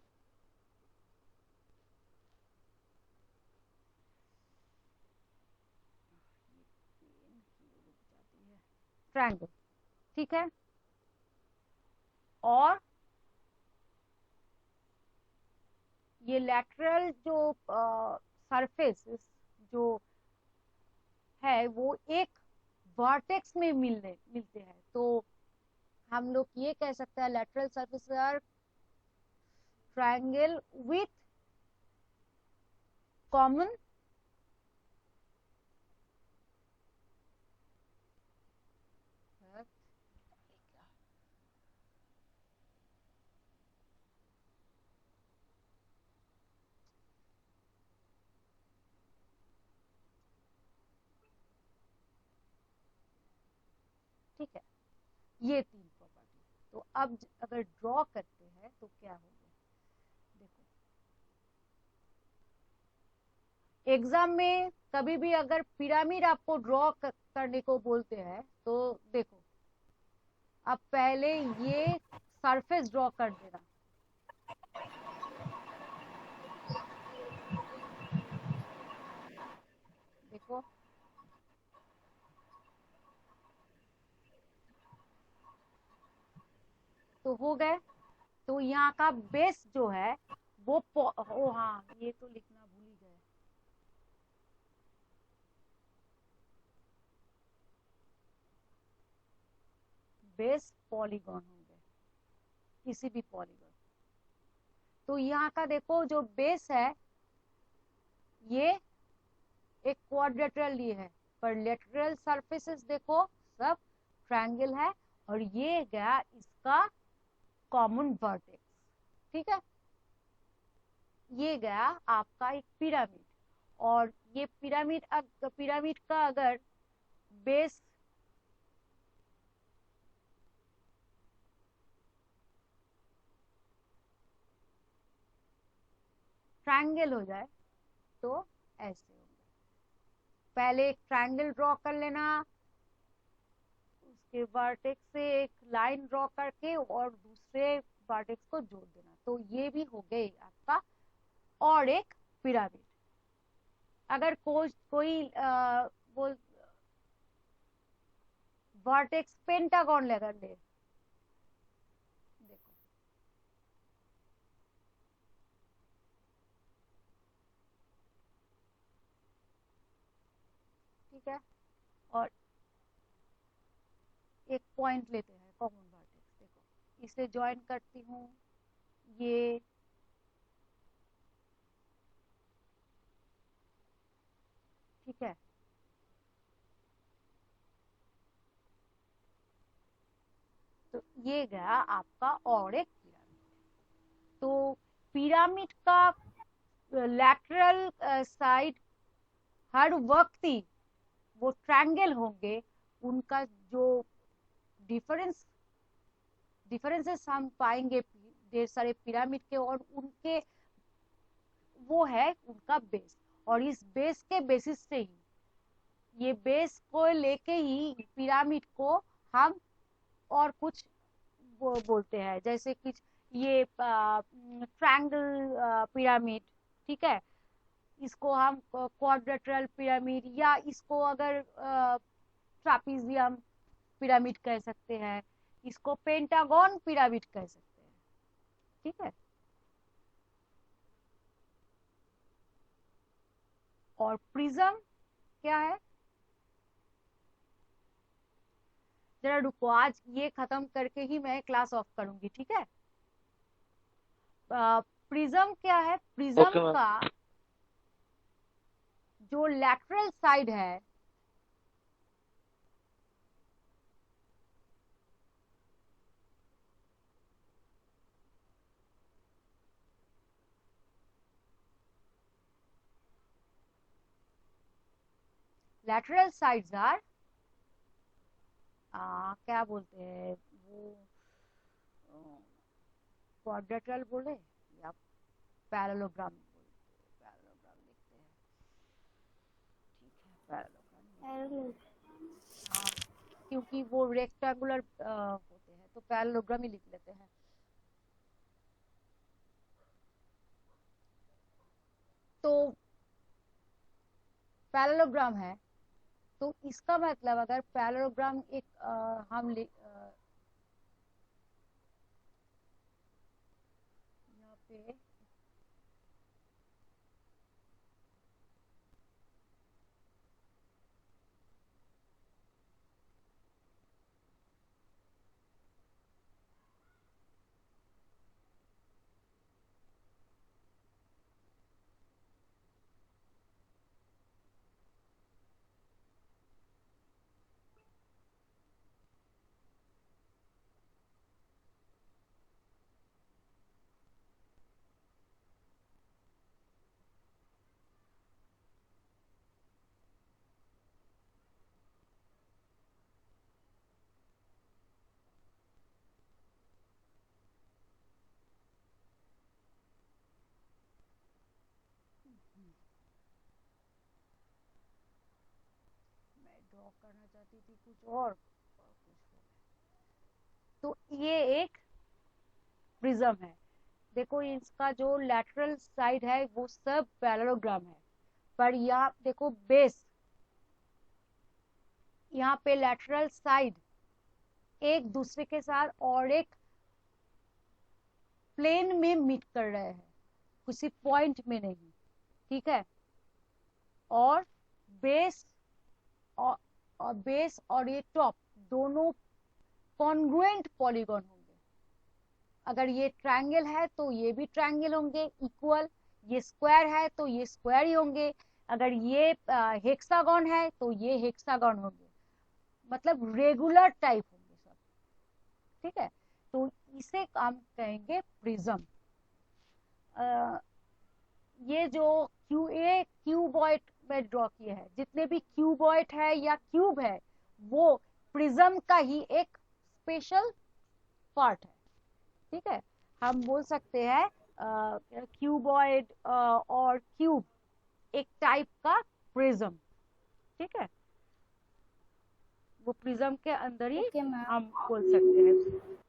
S1: Triangle, ठीक है। और ये लैटरल जो सरफेसेस जो है वो एक वर्टेक्स में मिलते हैं, तो हम लोग ये कह सकते हैं lateral surface are triangle with common ठीक है। ये 3 प्रॉपर्टी। तो अब अगर ड्रॉ करते हैं तो क्या होगा, देखो एग्जाम में कभी भी अगर पिरामिड आपको ड्रॉ करने को बोलते हैं तो देखो अब पहले ये सरफेस ड्रॉ कर देना, देखो, तो हो गए। तो यहाँ का बेस जो है वो ओ हाँ, ये तो लिखना भूल ही गए। बेस पॉलीगॉन होंगे, किसी भी पॉलीगॉन। तो यहाँ का देखो जो बेस है ये एक क्वाड्रेटरल ये है, पर लेटरल सरफेसेस देखो सब ट्रायंगल है, और ये गया इसका कॉमन वर्टेक्स। ठीक है, ये गया आपका एक पिरामिड। और ये पिरामिड का अगर बेस ट्रायंगल हो जाए तो ऐसे होंगे। पहले एक ट्रायंगल ड्रॉ कर लेना, उसके वर्टेक्स से एक लाइन ड्रॉ करके और दूसरे वर्टेक्स को जोड़ देना, तो ये भी हो गए आपका और एक पिरामिड। अगर कोई बोल वर्टेक्स पेंटागन लगा ले, देखो ठीक है, और एक पॉइंट लेते हैं कॉमन वर्टेक्स। देखो इसे ज्वाइन करती हूँ, ये ठीक है। तो ये गया आपका और एक पिरामिड। तो पिरामिड का लैटरल साइड हर वक्त ही वो ट्रायंगल होंगे, उनका जो डिफरेंसेस हम पाएंगे ढेर सारे पिरामिड के, और उनके वो है उनका बेस। और इस बेस के बेसिस से ही, ये बेस को लेके ही पिरामिड को हम और कुछ बोलते हैं, जैसे कि ये ट्रायंगल पिरामिड, ठीक है, इसको हम क्वाड्रेटरल पिरामिड, या इसको अगर ट्रापीजियम पिरामिड कह सकते हैं, इसको पेंटागन पिरामिड कह सकते हैं। ठीक है, और प्रिज्म क्या है, जरा रुको, आज ये खत्म करके ही मैं क्लास ऑफ करूंगी। ठीक है, प्रिज्म क्या है, प्रिज्म
S4: ओके मैम।
S1: का जो लैटरल साइड है lateral sides are क्या बोलते हैं वो, क्वाड्रेटरल बोले या पैरेललोग्राम बोलते हैं, पैरेललोग्राम लिखते हैं। ठीक है, पैरेललोग्राम, हाँ, क्योंकि वो रेक्टेंगुलर होते हैं तो पैरेललोग्राम ही लिख लेते हैं। तो पैरेललोग्राम है, तो इसका मतलब अगर पैरेललोग्राम एक हम यहाँ पे ड्रॉ करना चाहती थी कुछ और कुछ हो गया। तो ये एक प्रिज्म है। देखो इसका जो लैटरल साइड है वो सब पैरेललोग्राम है, पर यहाँ देखो बेस यहाँ पे लैटरल साइड एक दूसरे के साथ और एक प्लेन में मीट कर रहे हैं, किसी पॉइंट में नहीं, ठीक है। और बेस और बेस और ये टॉप दोनों कॉन्ग्रुएंट पॉलीगॉन होंगे। अगर ये ट्रायंगल है तो ये भी ट्रायंगल होंगे इक्वल, ये स्क्वायर है तो ये स्क्वायर ही होंगे, अगर ये हेक्सागन है तो ये हेक्सागन होंगे, मतलब रेगुलर टाइप होंगे सब, ठीक है। तो इसे हम कहेंगे प्रिज्म। ये जो क्यूबॉइड में ड्रॉ किए हैं, जितने भी क्यूबॉइड है या क्यूब है वो प्रिज्म का ही एक स्पेशल पार्ट है, ठीक है। हम बोल सकते हैं क्यूबॉइड और क्यूब एक टाइप का प्रिज्म, ठीक है। वो प्रिज्म के अंदर ही
S6: ओके मैम।
S1: हम बोल सकते हैं।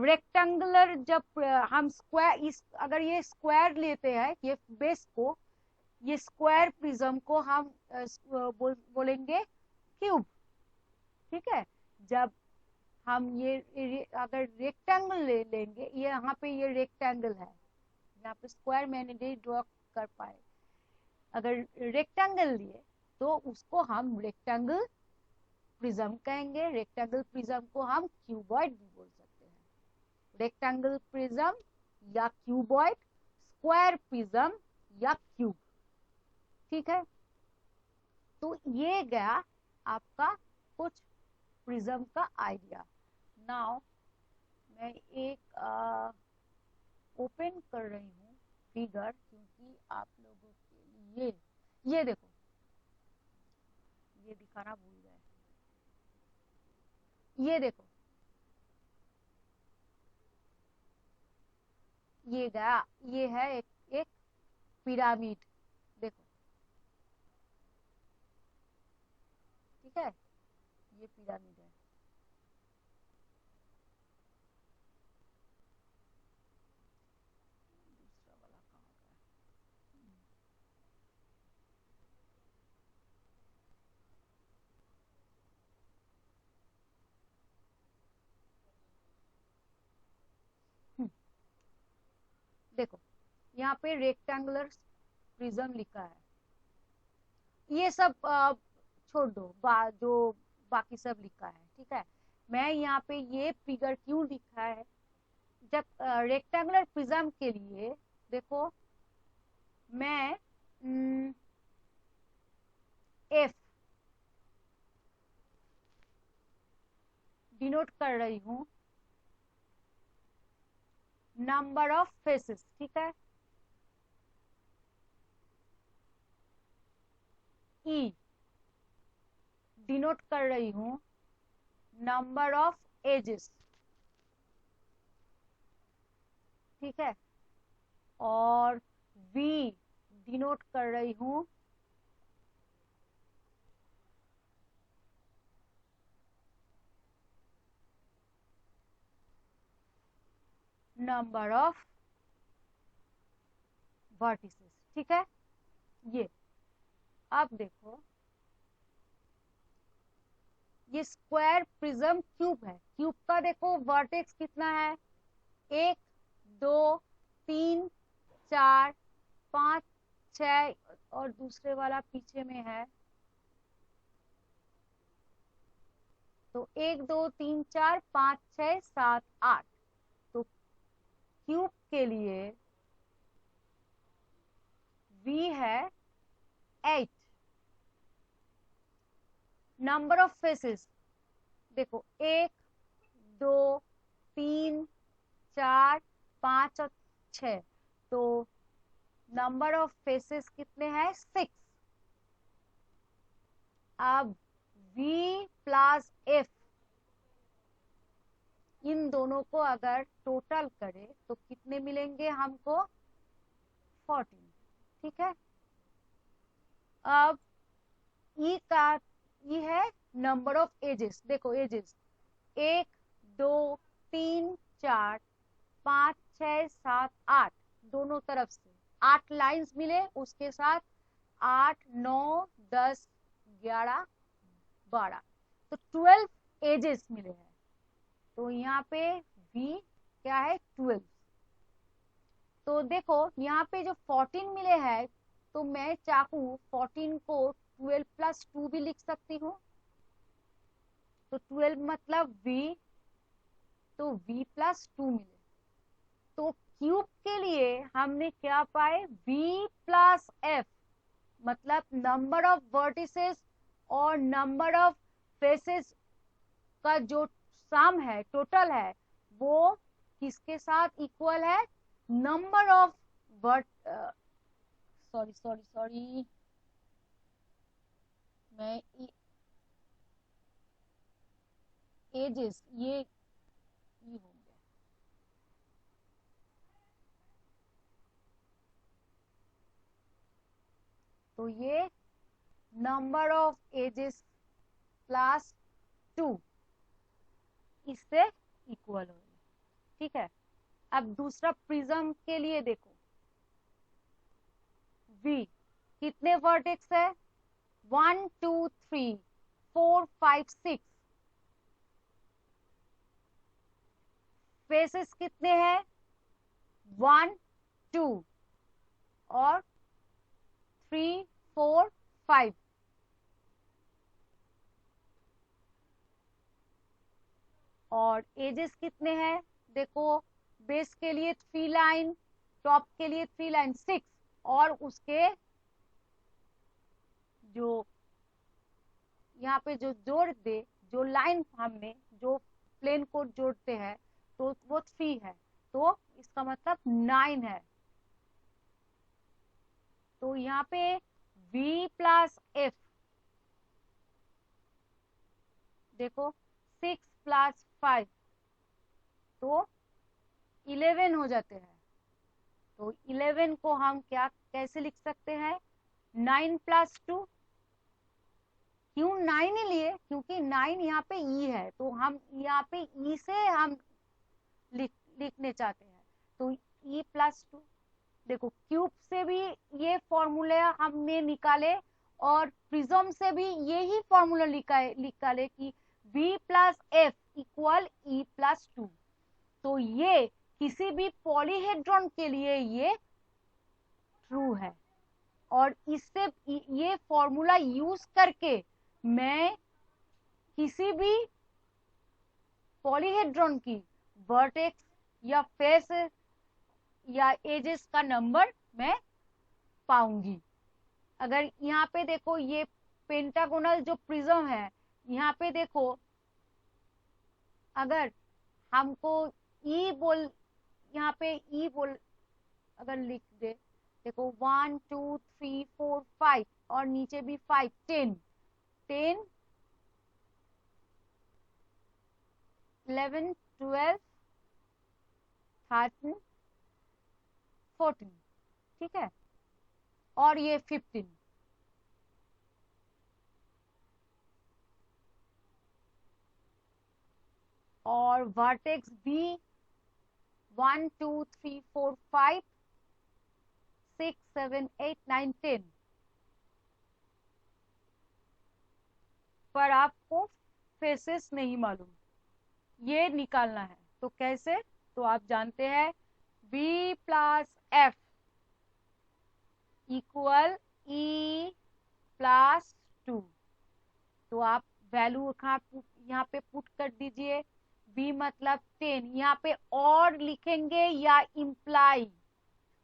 S1: रेक्टेंगुलर जब हम स्क्वायर, अगर ये स्क्वायर लेते हैं ये बेस को, ये स्क्वायर प्रिज्म को हम बोलेंगे क्यूब, ठीक है। जब हम ये अगर रेक्टेंगल ले लेंगे, ये यहाँ पे ये रेक्टेंगल है, यहाँ पे स्क्वायर मैंने नहीं ड्रॉ कर पाए, अगर रेक्टेंगल लिए तो उसको हम रेक्टेंगल प्रिज्म कहेंगे, रेक्टेंगल प्रिज्म को हम क्यूबॉइड भी बोल सकते हैं। रेक्टेंगल प्रिज्म या क्यूबॉइड, स्क्वायर प्रिज्म या क्यूब, ठीक है। तो ये गया आपका कुछ प्रिज्म का आइडिया। नाउ मैं एक ओपन कर रही हूँ फिगर, क्योंकि आप लोगों के लिए ये देखो, ये दिखाना भूल गए, ये देखो, ये गया, ये है एक पिरामिड, देखो, ठीक है, ये पिरामिड है। दूसरा वाला कहाँ गया? देखो यहाँ पे रेक्टेंगुलर प्रिज्म लिखा है, ये सब छोड़ दो, जो बाकी सब लिखा है, ठीक है। मैं यहाँ पे ये फिगर क्यों लिखा है, जब रेक्टेंगुलर प्रिज्म के लिए देखो मैं एफ डिनोट कर रही हूँ नंबर ऑफ फेसेस, ठीक है। ई डिनोट कर रही हूँ नंबर ऑफ एजेस, ठीक है। और वी डिनोट कर रही हूँ नंबर ऑफ वर्टिसेस, ठीक है। ये अब देखो, ये स्क्वायर प्रिज्म क्यूब है, क्यूब का देखो वर्टेक्स कितना है, 1 2 3 4 5 6, और दूसरे वाला पीछे में है, तो 1 2 3 4 5 6 7 8, तो क्यूब के लिए v है 8। नंबर ऑफ फेसेस देखो 1 2 3 4 5 और 6, तो नंबर ऑफ फेसेस कितने हैं, 6। अब v प्लस f इन दोनों को अगर टोटल करें तो कितने मिलेंगे हमको, 14, ठीक है। अब ई का ई है नंबर ऑफ एजेस, देखो एजेस 1 2 3 4 5 6 7 8, दोनों तरफ से 8 लाइंस मिले, उसके साथ 8 9 10 11 12, तो 12 एजेस मिले हैं। तो यहाँ पे v क्या है 12। तो देखो यहाँ पे जो 14 मिले हैं, तो मैं चाहूँ 14 को 12 प्लस 2 भी लिख सकती हूँ। तो 12 मतलब v, तो v प्लस 2 मिले। तो क्यूब के लिए हमने क्या पाए, v प्लस f, मतलब नंबर ऑफ वर्टिसेस और नंबर ऑफ फेसेस का जो सम है, टोटल है, वो किसके साथ इक्वल है, नंबर ऑफ सॉरी मैं एजेस ये हो गया। तो ये नंबर ऑफ एजेस प्लस 2 इससे इक्वल हो गया। ठीक है, अब दूसरा प्रिज्म के लिए देखो, V कितने वर्टेक्स है, 1 2 3 4 5 6। फेसेस कितने हैं, 1 2 और 3 4 5। और एजेस कितने हैं, देखो बेस के लिए 3 लाइन, टॉप के लिए 3 लाइन 6, और उसके जो यहाँ पे जो जोड़ दे, जो लाइन हमने जो प्लेन को जोड़ते हैं, तो वो 3 है, तो इसका मतलब 9 है। तो यहाँ पे v प्लस f, देखो 6 प्लस 5 तो 11 हो जाते हैं। तो 11 को हम क्या कैसे लिख सकते हैं, 9 प्लस 2। क्यों 9 ही लिए, क्योंकि 9 यहाँ पे e है, तो हम यहाँ पे e से हम लिखने चाहते हैं, तो e प्लस 2। देखो क्यूब से भी ये फॉर्मूला हमने निकाले, और प्रिज्म से भी यही फॉर्मूला निकाले कि v plus F equal e plus 2। तो ये किसी भी पॉलीहेड्रॉन के लिए ये ट्रू है, और इससे ये फॉर्मूला यूज करके मैं किसी भी पॉलीहेड्रॉन की वर्टेक्स या फेस या एजेस का नंबर मैं पाऊंगी। अगर यहाँ पे देखो ये पेंटागोनल जो प्रिज्म है, यहाँ पे देखो अगर हमको यहाँ पे अगर लिख दे, देखो 1 2 3 4 5 और नीचे भी 5 10 11 12 13 14, ठीक है, और ये 15। और वर्टेक्स भी 1 2 3 4 5 6 7 8 9 10। पर आपको फेसेस नहीं मालूम, ये निकालना है। तो कैसे, तो आप जानते हैं v plus F equal e plus 2। तो आप वैल्यू यहाँ पे पुट कर दीजिए, v मतलब 10, यहाँ पे और लिखेंगे या इम्प्लाई,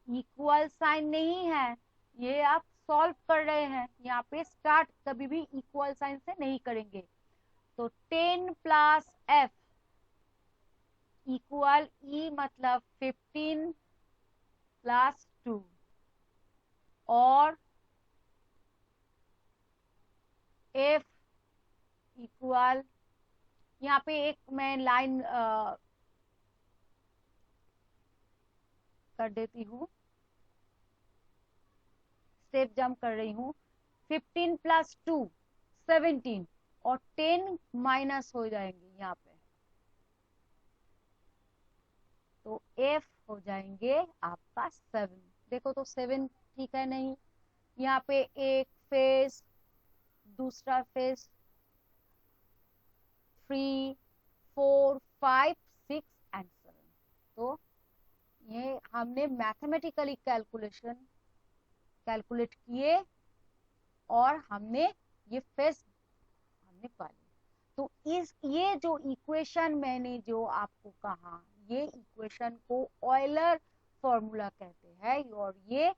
S1: इक्वल साइन नहीं है, ये आप सॉल्व कर रहे हैं, यहाँ पे स्टार्ट कभी भी इक्वल साइन से नहीं करेंगे। तो 10 प्लस एफ इक्वल ई मतलब 15 प्लस 2, और एफ इक्वल, यहाँ पे एक मैं लाइन कर देती हूँ, स्टेप जंप कर रही हूँ। 15 प्लस 2 17, और 10 माइनस हो जाएंगे यहाँ पे, तो एफ हो जाएंगे आपका 7। देखो तो 7 ठीक है नहीं, यहाँ पे एक फेस, दूसरा फेस, 3, 4, 5, 6 एंड 7। तो ये हमने मैथमेटिकली कैलकुलेट किए और हमने ये फेस हमने पा ली। तो ये जो इक्वेशन मैंने जो आपको कहा, ये इक्वेशन को ऑयलर फॉर्मूला कहते हैं और ये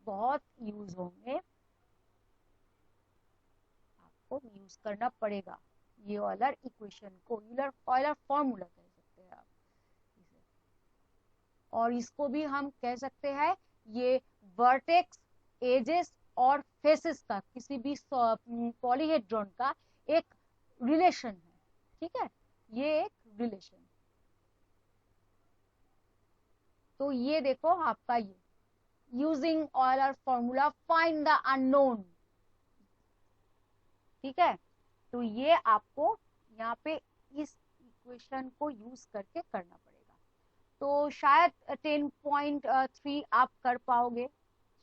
S1: बहुत यूज होंगे, आपको यूज करना पड़ेगा। ये ऑयलर इक्वेशन को ऑयलर फॉर्मूला कह सकते हैं आप इसे। और इसको भी हम कह सकते हैं ये वर्टेक्स, एजेस और फेसेस का किसी भी पॉलीहेड्रॉन का एक रिलेशन है, ठीक है, ये एक रिलेशन। तो ये देखो आपका ये using Euler formula find the unknown, ठीक है। तो ये आपको यहाँ पे इस इक्वेशन को यूज करके करना पड़ेगा। तो शायद 10.3 आप कर पाओगे,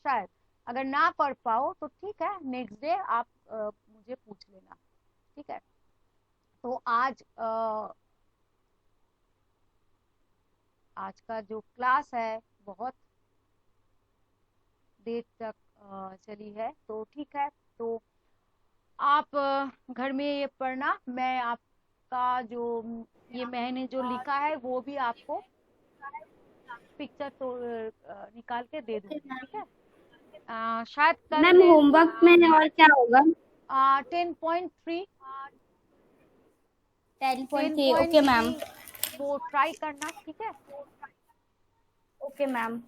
S1: शायद। अगर ना कर पाओ तो ठीक है, नेक्स्ट डे आप मुझे पूछ लेना, ठीक है। तो आज का जो क्लास है बहुत देर तक चली है, तो ठीक है। तो आप घर में ये पढ़ना, मैं आपका जो ये मैंने जो लिखा है वो भी आपको पिक्चर तो निकाल के दे दूंगी, ठीक है। शायद कल
S6: मैम होमवर्क में और क्या होगा?
S1: 10.3
S6: 10.3 ओके मैम।
S1: वो ट्राई करना, ठीक है।
S6: Okay ma'am.